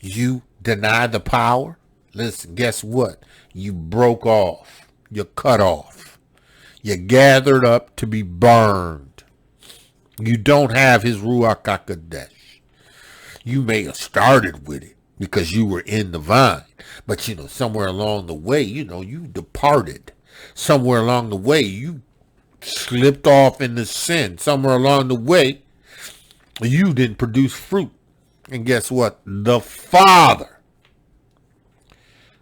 you deny the power, listen, guess what? You broke off. You're cut off. You're gathered up to be burned. You don't have his Ruach Ha'Qodesh. You may have started with it because you were in the vine. But, somewhere along the way, you departed. Somewhere along the way, you slipped off into sin. Somewhere along the way, you didn't produce fruit. And guess what? The Father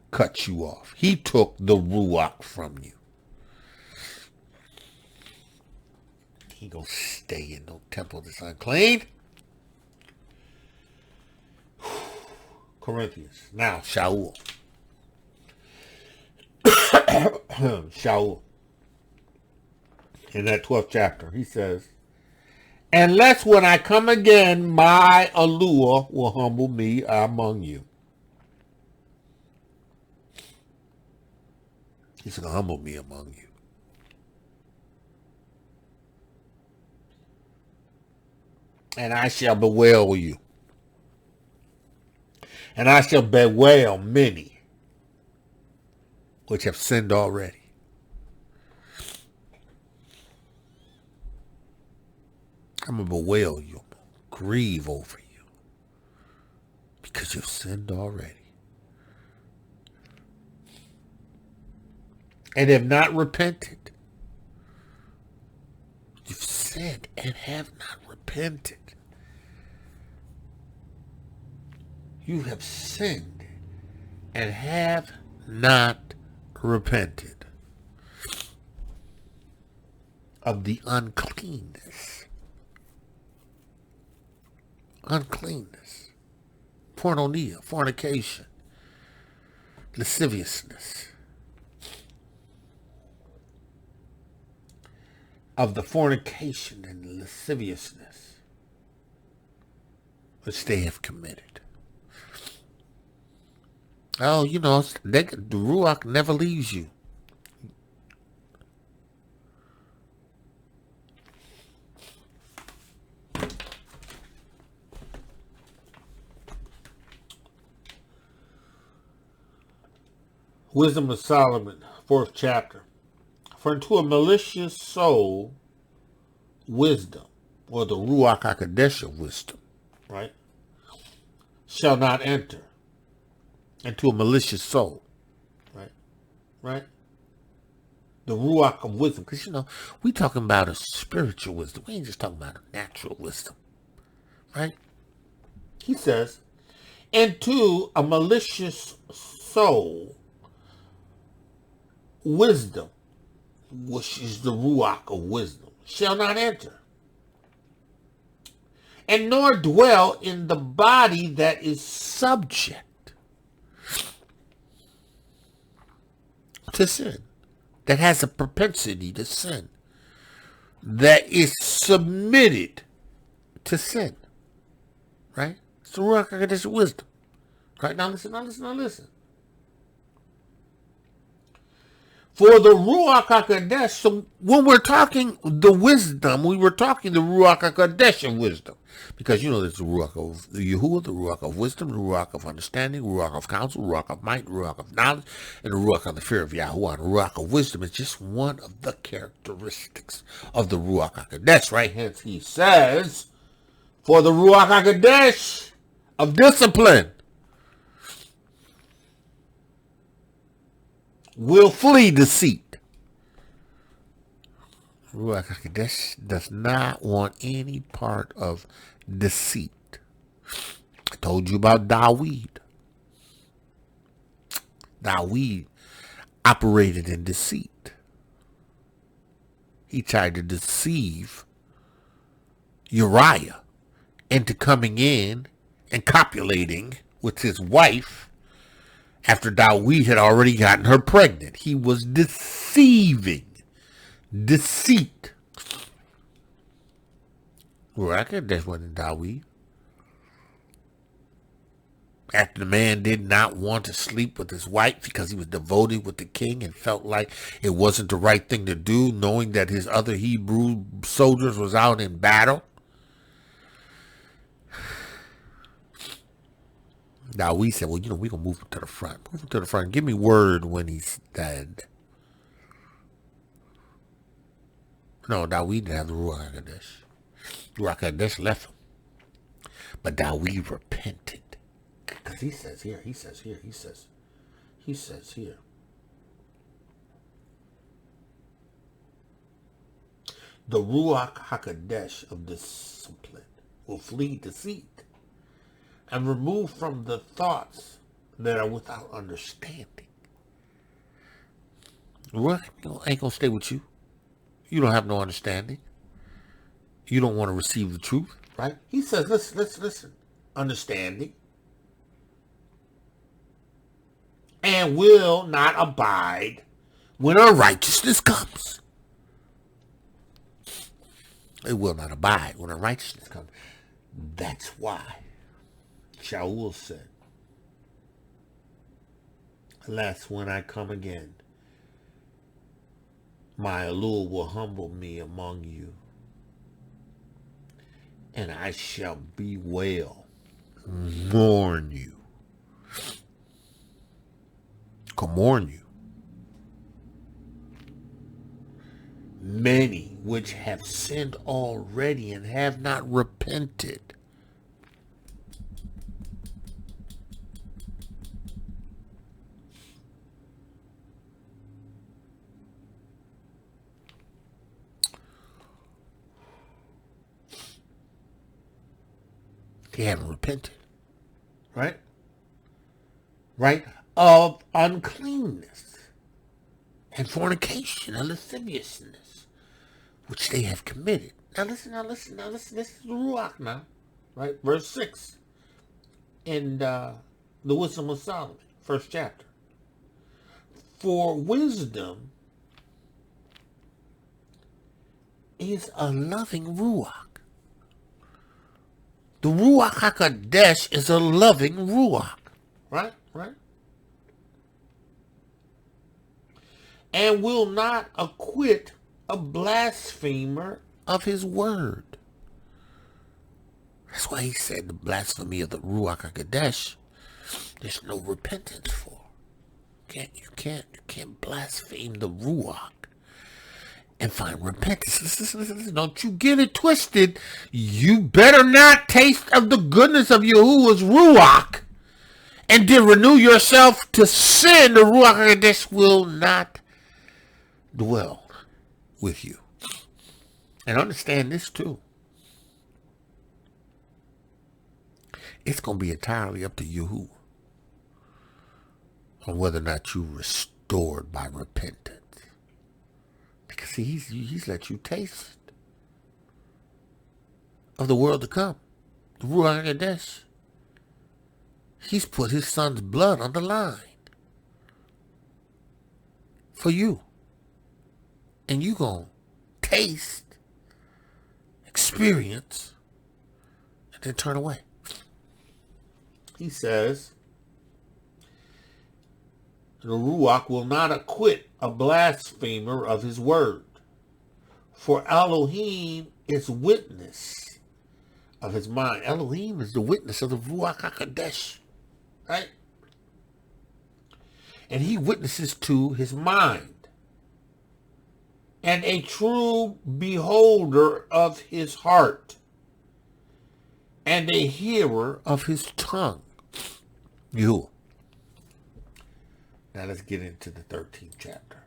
cut you off. He took the Ruach from you. He gonna stay in no temple that's unclean. Corinthians. Now, Shaul. Shaul. In that 12th chapter, he says, unless when I come again, my allure will humble me among you. He's going to humble me among you. And I shall bewail you. And I shall bewail many which have sinned already. I'm going to bewail you. I'm going to grieve over you. Because you've sinned already. And have not repented. You've sinned and have not repented. You have sinned and have not repented of the uncleanness. Uncleanness. Porneia, fornication, lasciviousness. Of the fornication and lasciviousness which they have committed. Oh, the Ruach never leaves you. Wisdom of Solomon, 4th chapter. For unto a malicious soul, wisdom, or the Ruach Ha'Qodesh of wisdom, right, shall not enter. Into a malicious soul, right? The Ruach of wisdom, because, we talking about a spiritual wisdom. We ain't just talking about a natural wisdom, right? He says, into a malicious soul, wisdom, which is the Ruach of wisdom, shall not enter. And nor dwell in the body that is subject to sin, that has a propensity to sin, that is submitted to sin, right? It's the Ruach Ha'Qodesh of wisdom. Right, now listen. For the Ruach Ha'Qodesh, so when we're talking the wisdom, we were talking the Ruach Ha'Qodesh of wisdom. Because there's the Ruach of Yahuwah, the Ruach of wisdom, the Ruach of understanding, the Ruach of counsel, the Ruach of might, the Ruach of knowledge, and the Ruach of the fear of Yahuwah. And the Ruach of wisdom is just one of the characteristics of the Ruach Ha'Qodesh, right? Hence he says, for the Ruach Ha'Qodesh of discipline will flee deceit. Ruach Ha'Qodesh does not want any part of deceit. I told you about Dawid. Dawid operated in deceit. He tried to deceive Uriah into coming in and copulating with his wife after Dawid had already gotten her pregnant. He was deceiving. Deceit. Ruach Ha'Qodesh wasn't Dawid. After the man did not want to sleep with his wife because he was devoted with the king and felt like it wasn't the right thing to do, knowing that his other Hebrew soldiers was out in battle. Dawid said, well, we're going to move him to the front. Move him to the front. Give me word when he's dead. No, Dawid didn't have the Ruach Ha'Qodesh. Ruach Ha'Qodesh left him. But Dawid repented. Because he says here. The Ruach Ha'Qodesh of discipline will flee deceit and remove from the thoughts that are without understanding. Ruach ain't going to stay with you. You don't have no understanding. You don't want to receive the truth, right? He says, listen. Understanding. And will not abide when unrighteousness comes. It will not abide when unrighteousness comes. That's why Shaul said, alas, when I come again, my Elul will humble me among you, and I shall bewail, mourn you. Mourn you. Many which have sinned already and have not repented. They haven't repented. Right? Right? Of uncleanness and fornication and lasciviousness, which they have committed. Now listen. This is the Ruach now. Right? Verse 6 in the Wisdom of Solomon, 1st chapter. For wisdom is a loving Ruach. The Ruach HaQodesh is a loving Ruach. Right? And will not acquit a blasphemer of his word. That's why he said the blasphemy of the Ruach HaQodesh, there's no repentance for. You can't blaspheme the Ruach and find repentance. Listen, don't you get it twisted. You better not taste of the goodness of Yahuwah's Ruach and then renew yourself to sin. The Ruach HaQodesh will not dwell with you. And understand this too. It's going to be entirely up to Yahuwah on whether or not you're restored by repentance. Because see, he's let you taste of the world to come. The Ruach HaQodesh. He's put his son's blood on the line for you. And you going to taste, experience, and then turn away. He says, the Ruach will not acquit a blasphemer of his word. For Elohiym is witness of his mind. Elohiym is the witness of the Ruach HaQodesh. Right? And he witnesses to his mind. And a true beholder of his heart, and a hearer of his tongue. You. Now let's get into the 13th chapter.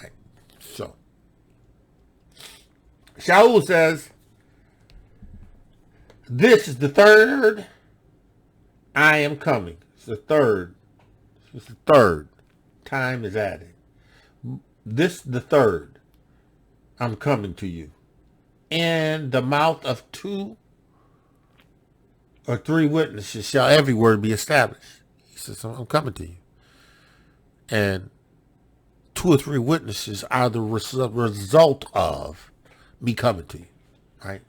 Right. So, Shaul says, this is the third I am coming. It's the third. It's the third time is added. This the third I'm coming to you. In the mouth of 2 or 3 witnesses shall every word be established. He says, I'm coming to you. And 2 or 3 witnesses are the result of me coming to you. Right?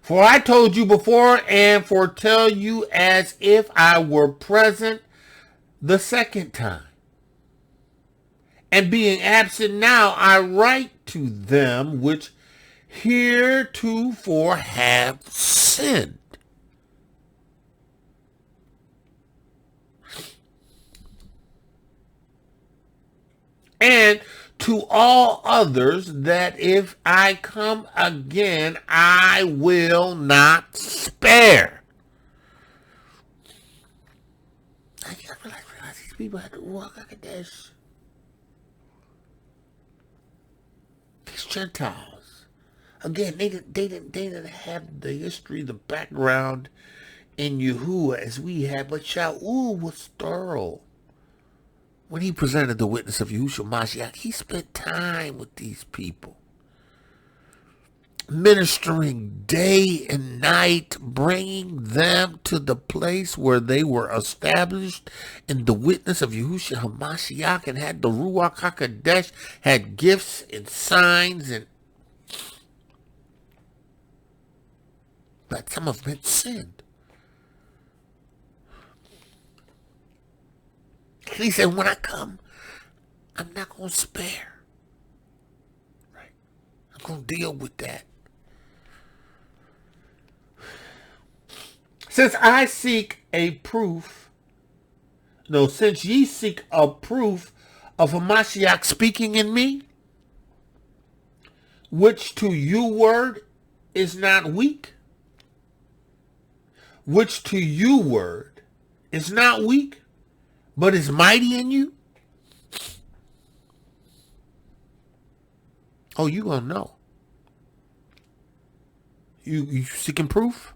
For I told you before and foretell you as if I were present the second time. And being absent now, I write to them which heretofore have sinned. And to all others that if I come again, I will not spare. I realize these people had the Ruach Ha'Qodesh. These Gentiles. Again, they didn't have the history, the background in Yahuwah as we had, but Shaul was thorough. When he presented the witness of Yahusha Ha'Mashiach, he spent time with these people, ministering day and night, bringing them to the place where they were established in the witness of Yahusha Ha'Mashiach and had the Ruach Ha'Qodesh, had gifts and signs, but some of them had sinned. He said, when I come, I'm not going to spare. Right? I'm going to deal with that. Since I seek a proof, since ye seek a proof of Hamashiach speaking in me, which to you word is not weak, which to you word is not weak, but is mighty in you. Oh, you gonna know. You seeking proof?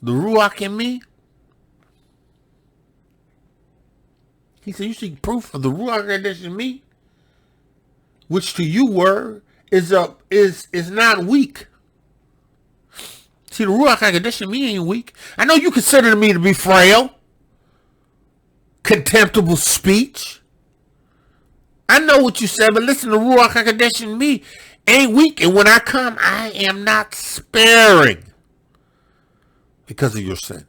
The Ruach in me? He said, you seek proof of the Ruach Ha'Qodesh in me, which to you word is not weak. See, the Ruach Ha'Qodesh in me ain't weak. I know you consider me to be frail. Contemptible speech. I know what you said, but listen, the Ruach Ha'Qodesh in me ain't weak. And when I come, I am not sparing because of your sin,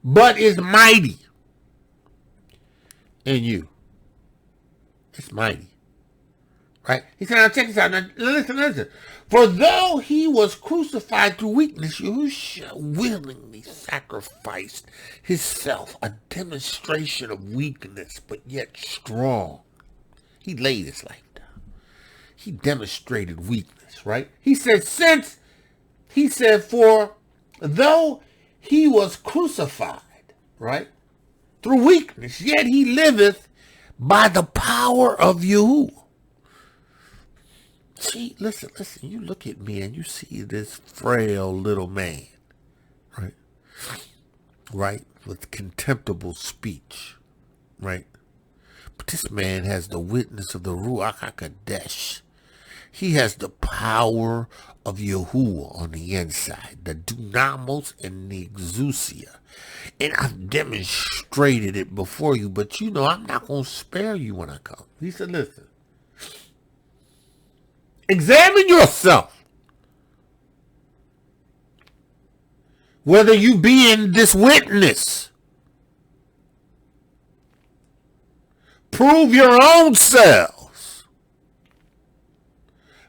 but is mighty in you. It's mighty. Right? He said, now check this out. Now listen. For though he was crucified through weakness, Yahusha willingly sacrificed himself, a demonstration of weakness, but yet strong. He laid his life down. He demonstrated weakness, right? He said, for though he was crucified, right, through weakness, yet he liveth by the power of Yahuwah. See, listen, you look at me and you see this frail little man, right? Right? With contemptible speech, right? But this man has the witness of the Ruach Ha'Qodesh. He has the power of Yahuwah on the inside, the dunamos and the exousia. And I've demonstrated it before you, but I'm not going to spare you when I come. He said, listen. Examine yourself. Whether you be in this witness. Prove your own selves.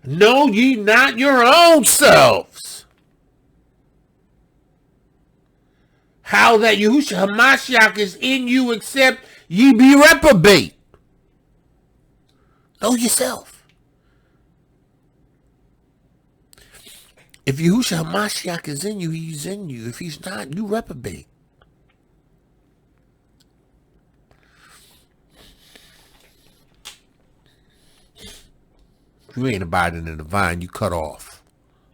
Know ye not your own selves. How that Yahusha Ha'Mashiach is in you, except ye be reprobate. Know yourself. If Yahusha Ha'Mashiach is in you, he's in you. If he's not, you reprobate. You ain't abiding in the vine. You cut off.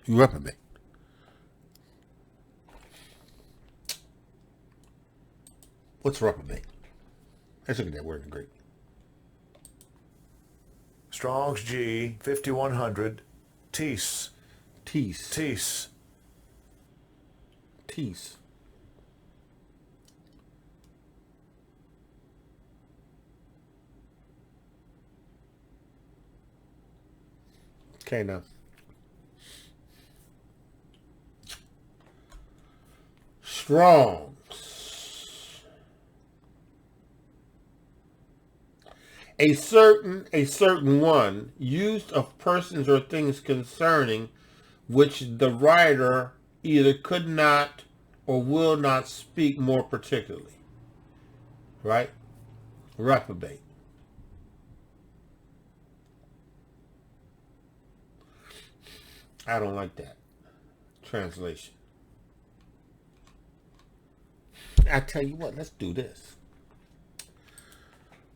You reprobate. What's reprobate? Let's look at that word in the Greek. Strong's G, 5100, tis. Tis. Tis. Tis. Okay, now. Strongs. A certain one, used of persons or things concerning which the writer either could not or will not speak more particularly. Right? Reprobate. I don't like that translation. I tell you what, let's do this.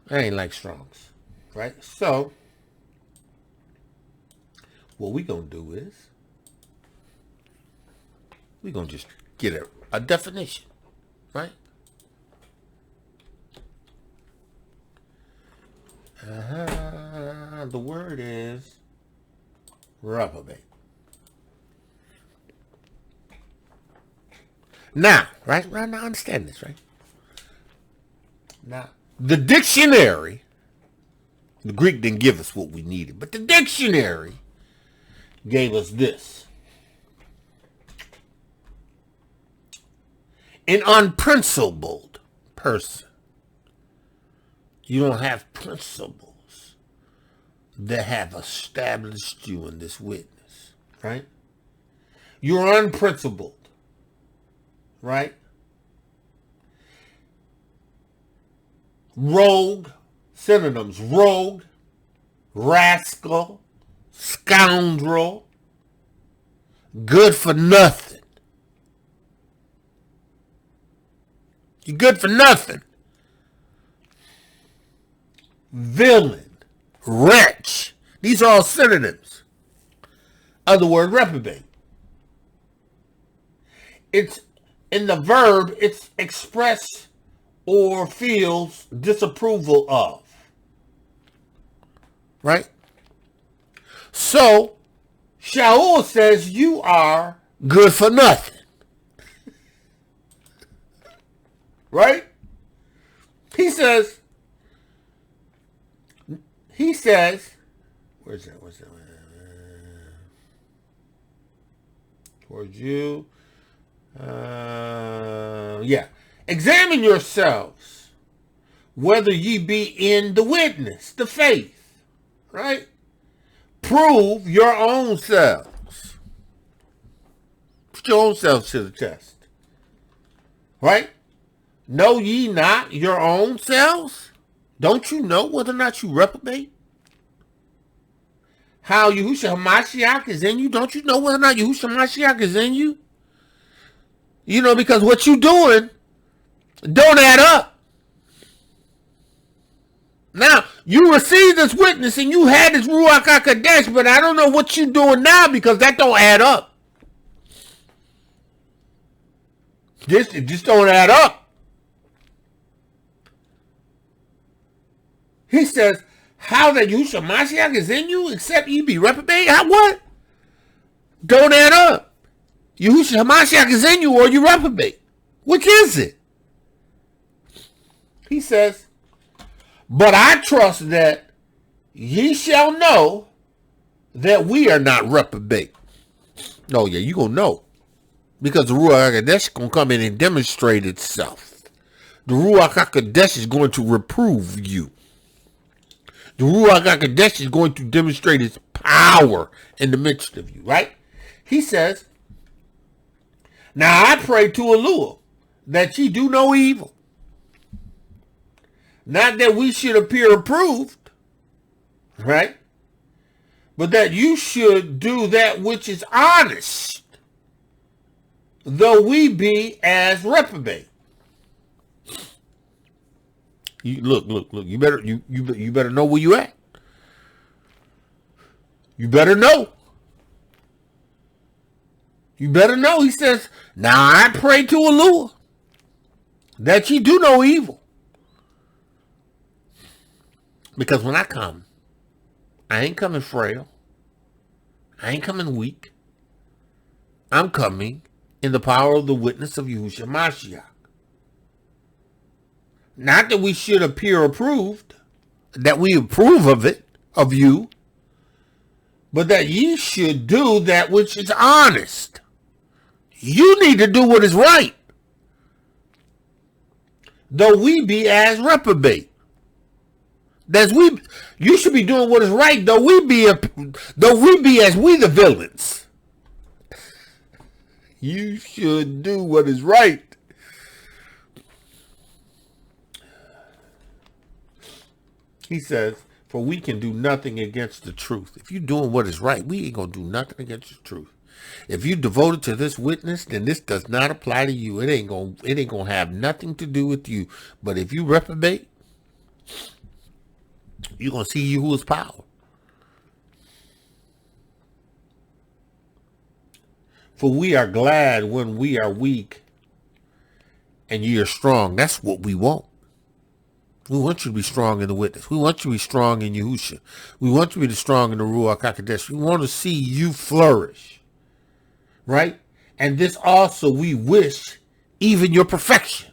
I ain't like Strong's, right? So, what we gonna do is, we gonna just get a definition, right? The word is reprobate. Now, right? Now, understand this, right? Now, the dictionary, the Greek didn't give us what we needed, but the dictionary gave us this. An unprincipled person. You don't have principles that have established you in this witness, right? You're unprincipled, right? Rogue, synonyms: rogue, rascal, scoundrel, good for nothing. You're good for nothing. Villain, wretch. These are all synonyms of the word reprobate. It's in the verb, it's expressed or feels disapproval of. Right? So, Shaul says you are good for nothing. Right? He says, where's that? Towards you. Yeah. Examine yourselves, whether ye be in the witness, the faith, right? Prove your own selves. Put your own selves to the test, right? Know ye not your own selves? Don't you know whether or not you reprobate? How Yahusha Ha'Mashiach is in you? Don't you know whether or not Yahusha Ha'Mashiach is in you? You know, because what you doing don't add up. Now, you received this witness and you had this Ruach Ha'Qodesh, but I don't know what you're doing now because that don't add up. It just don't add up. He says, how that Yahusha Ha'Mashiach is in you except you be reprobate? How what? Don't add up. Yahusha Ha'Mashiach is in you or you reprobate. Which is it? He says, but I trust that ye shall know that we are not reprobate. Oh yeah, you gonna know. Because the Ruach Ha'Qodesh is gonna come in and demonstrate itself. The Ruach Ha'Qodesh is going to reprove you. The Ruach Ha'Qodesh is going to demonstrate its power in the midst of you, right? He says, now I pray to Elohiym that ye do no evil. Not that we should appear approved, right? But that you should do that which is honest, though we be as reprobate. You look. You better know where you at. You better know. You better know. He says, now I pray to Elohiym that ye do no evil. Because when I come, I ain't coming frail. I ain't coming weak. I'm coming in the power of the witness of Yahusha Ha'Mashiach. Not that we should appear approved, that we approve of it, of you, but that ye should do that which is honest. You need to do what is right, though we be as reprobate. You should be doing what is right, though we be as we the villains. You should do what is right. He says, for we can do nothing against the truth. If you're doing what is right, we ain't going to do nothing against the truth. If you devoted to this witness, then this does not apply to you. It ain't going to have nothing to do with you. But if you reprobate, you're going to see Yahuwah's power. For we are glad when we are weak and ye are strong. That's what we want. We want you to be strong in the witness. We want you to be strong in Yahusha. We want you to be strong in the Ruach Ha'Qodesh. We want to see you flourish. Right? And this also we wish even your perfection.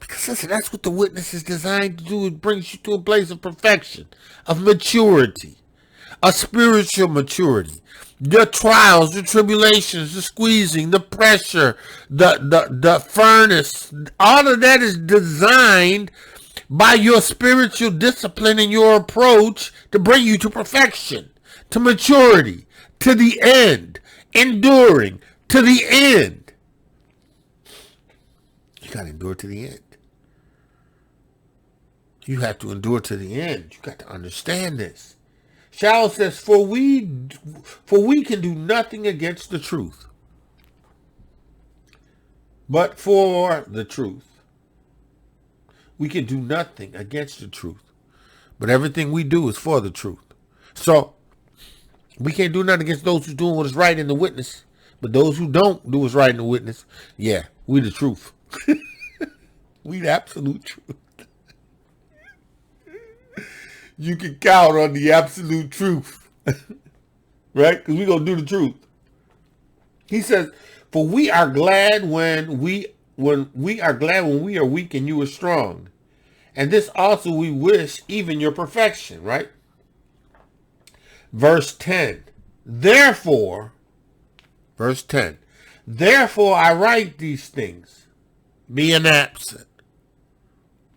Because listen, that's what the witness is designed to do. It brings you to a place of perfection, of maturity, a spiritual maturity. The trials, the tribulations, the squeezing, the pressure, the furnace, all of that is designed by your spiritual discipline and your approach to bring you to perfection, to maturity, to the end, enduring to the end. You got to endure to the end. You have to endure to the end. You got to understand this. Shaul says, for we can do nothing against the truth, but for the truth. We can do nothing against the truth, but everything we do is for the truth. So we can't do nothing against those who doing what is right in the witness, but those who don't do what's right in the witness, yeah, we the truth. We the absolute truth. You can count on the absolute truth. Right? Because we're going to do the truth. He says, for we are glad when we are weak and you are strong. And this also we wish even your perfection, right? Verse 10. Therefore I write these things, being absent.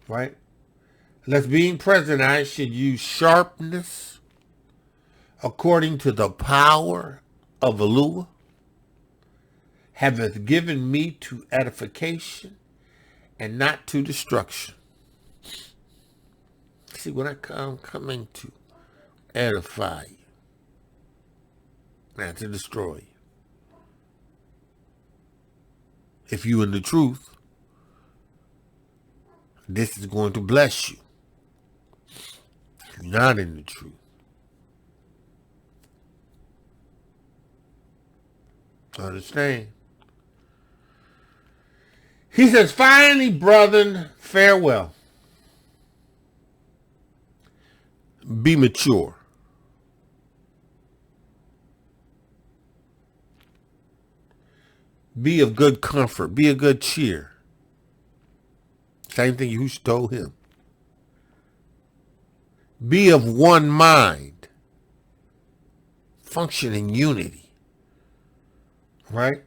Right? Lest being present I should use sharpness according to the power of Elohiym, hath given me to edification and not to destruction. See, when I'm coming to edify you, not to destroy you. If you in the truth, this is going to bless you. If you're not in the truth, understand? He says, finally, brethren, farewell. Be mature. Be of good comfort. Be of good cheer. Same thing Yahushua told him. Be of one mind. Function in unity. Right?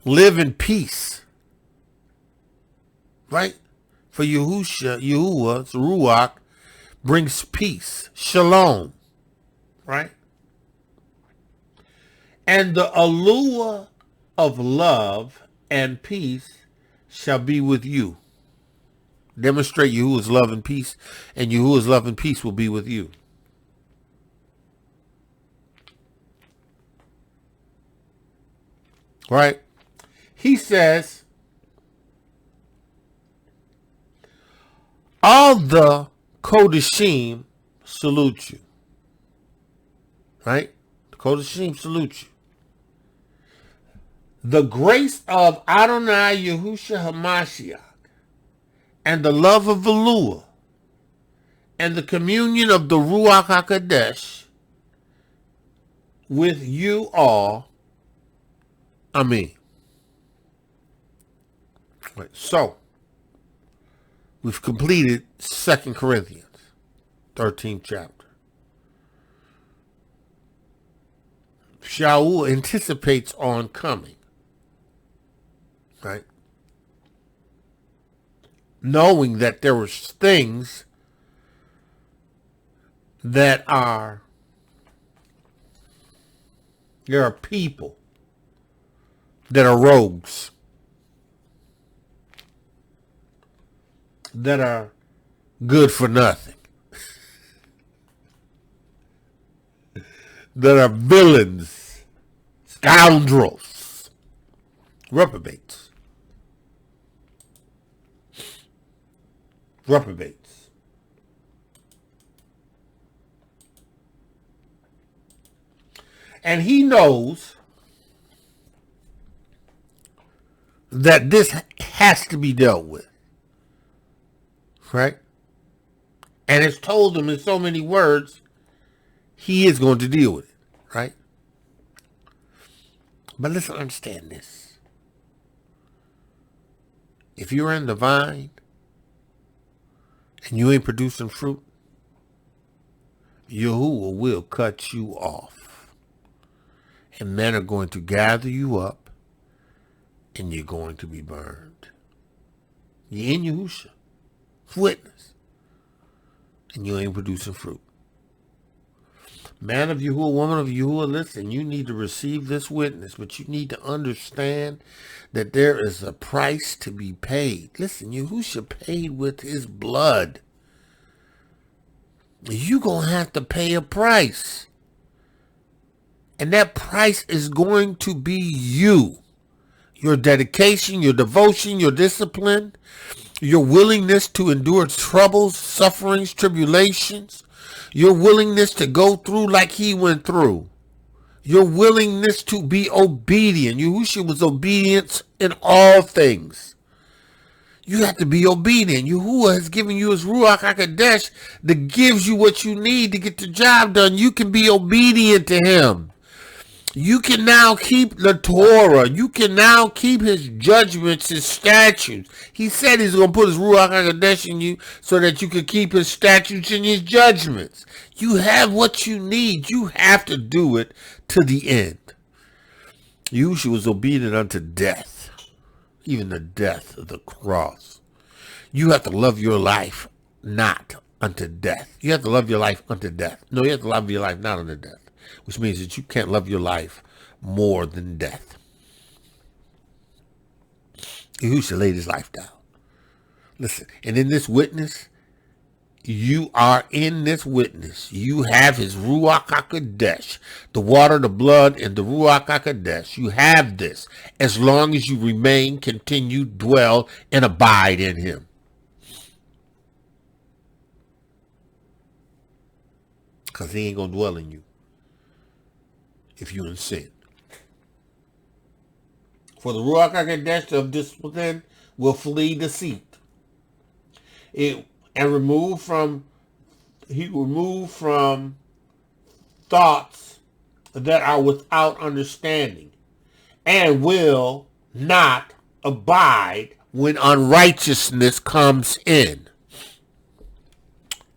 Live in peace. Right? For Yahuwah's Ruach brings peace. Shalom. Right? And the allure of love and peace shall be with you. Demonstrate Yahuwah's love and peace, and Yahuwah's love and peace will be with you. Right? He says, all the qodeshiym salute you. right? The qodeshiym salute you. The grace of Adonai Yahusha Ha'Mashiach and the love of Elohiym and the communion of the Ruach Ha'Qodesh with you all. Amein. Right, so, we've completed 2 Corinthians, 13th chapter. Shaul anticipates on coming, right? Knowing that there was things that there are people that are rogues, that are good for nothing, that are villains, scoundrels, reprobates. And he knows that this has to be dealt with, right? And it's told him in so many words, he is going to deal with it, right? But let's understand this. If you're in the vine and you ain't producing fruit, Yahuwah will cut you off. And men are going to gather you up and you're going to be burned. You're in Yahusha, witness, and you ain't producing fruit. Man of Yahuwah, woman of Yahuwah, listen, you need to receive this witness, but you need to understand that there is a price to be paid. Listen, Yahusha paid with his blood. You're going to have to pay a price. And that price is going to be you. Your dedication, your devotion, your discipline, your willingness to endure troubles, sufferings, tribulations, your willingness to go through like he went through, your willingness to be obedient. Yahushua was obedient in all things. You have to be obedient. Yahuwah has given you his Ruach Ha'Qodesh that gives you what you need to get the job done. You can be obedient to him. You can now keep the Torah. You can now keep his judgments, his statutes. He said he's going to put his Ruach HaQodesh in you so that you can keep his statutes and his judgments. You have what you need. You have to do it to the end. Yahushua was obedient unto death, even the death of the cross. You have to love your life not unto death. You have to love your life unto death. No, you have to love your life not unto death. Which means that you can't love your life more than death. Yahushua laid his life down. Listen, and in this witness, you are in this witness. You have his Ruach HaQodesh, the water, the blood, and the Ruach HaQodesh. You have this as long as you remain, continue, dwell, and abide in him. Because he ain't going to dwell in you if you're in sin. For the Ruach HaQodesh of discipline will flee deceit. He removed from thoughts that are without understanding, and will not abide when unrighteousness comes in.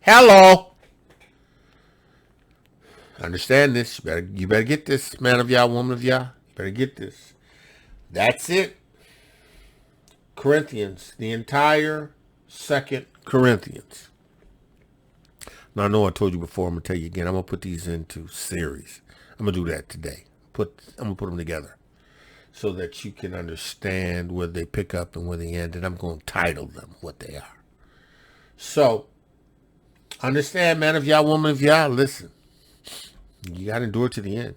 Hello. Understand this. You better get this, man of Yah, woman of Yah. You better get this. That's it. Corinthians, the entire 2 Corinthians. Now, I know I told you before. I'm going to tell you again. I'm going to put these into series. I'm going to do that today. I'm going to put them together so that you can understand where they pick up and where they end. And I'm going to title them what they are. So, understand, man of Yah, woman of Yah, listen. You got to endure to the end.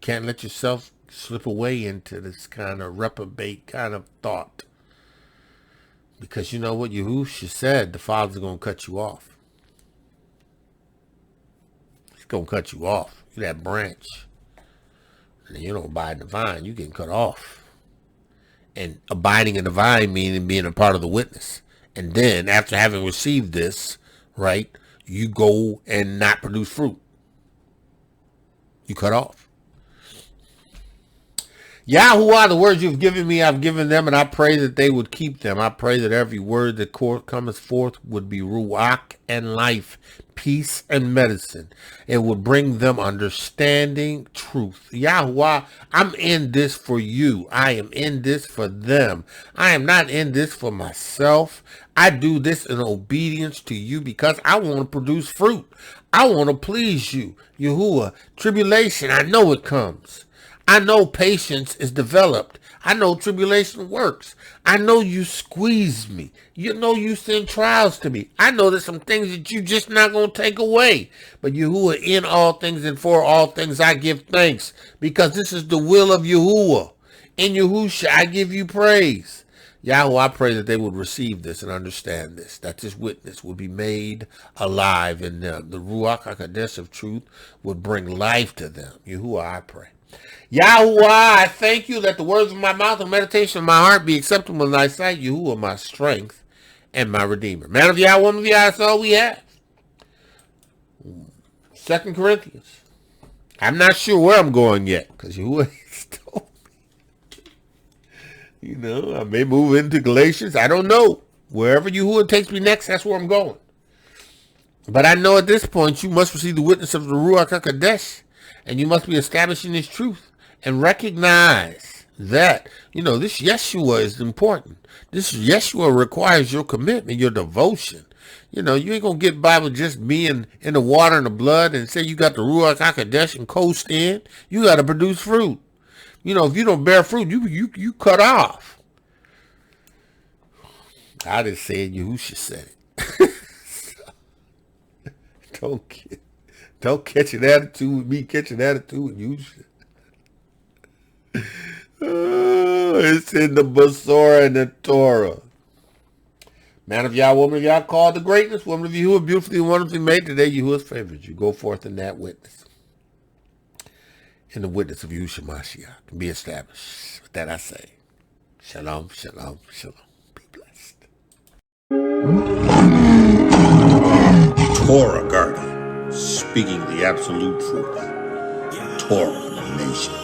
Can't let yourself slip away into this kind of reprobate kind of thought. Because you know what Yahushua said, the Father's going to cut you off. He's going to cut you off. You're that branch. And you don't abide in the vine, you get cut off. And abiding in the vine meaning being a part of the witness. And then after having received this, right, you go and not produce fruit. You cut off. Yahuwah, the words you've given me, I've given them, and I pray that they would keep them. I pray that every word that cometh forth would be ruach and life, peace and medicine. It would bring them understanding, truth. Yahuwah, I'm in this for you. I am in this for them. I am not in this for myself. I do this in obedience to you because I want to produce fruit. I want to please you. Yahuwah, tribulation, I know it comes. I know patience is developed. I know tribulation works. I know you squeeze me. You know you send trials to me. I know there's some things that you just not going to take away. But Yahuwah, in all things and for all things, I give thanks because this is the will of Yahuwah. In Yahusha, I give you praise. Yahweh, I pray that they would receive this and understand this, that this witness would be made alive in them. The Ruach Ha'Qodesh of truth would bring life to them. Yahuwah, I pray. Yahuwah, I thank you that the words of my mouth and meditation of my heart be acceptable in thy sight. Yahuwah, my strength and my redeemer. Man of Yah, woman of Yah, that's all we have. 2 Corinthians. I'm not sure where I'm going yet because Yahuwah told me. You know, I may move into Galatians. I don't know. Wherever Yahuwah takes me next, that's where I'm going. But I know at this point you must receive the witness of the Ruach Ha'Qodesh, and you must be establishing this truth. And recognize that, you know, this Yeshua is important. This Yeshua requires your commitment, your devotion. You know, you ain't going to get by with just being in the water and the blood and say you got the Ruach Ha'Qodesh and coast in. You got to produce fruit. You know, if you don't bear fruit, you cut off. I just said Yahusha said it. Don't catch an attitude with me, catch an attitude with Yahusha. Oh, it's in the Basora and the Torah. Man of Yah, woman of Yah, called the greatness. Woman of Yahuwah, beautifully and wonderfully made. Today, Yahuwah's favored. You go forth in that witness. In the witness of Yahusha Mashiach. Be established. With that I say, shalom, shalom, shalom. Be blessed. Torah Guardian, speaking the absolute truth. Torah Nation.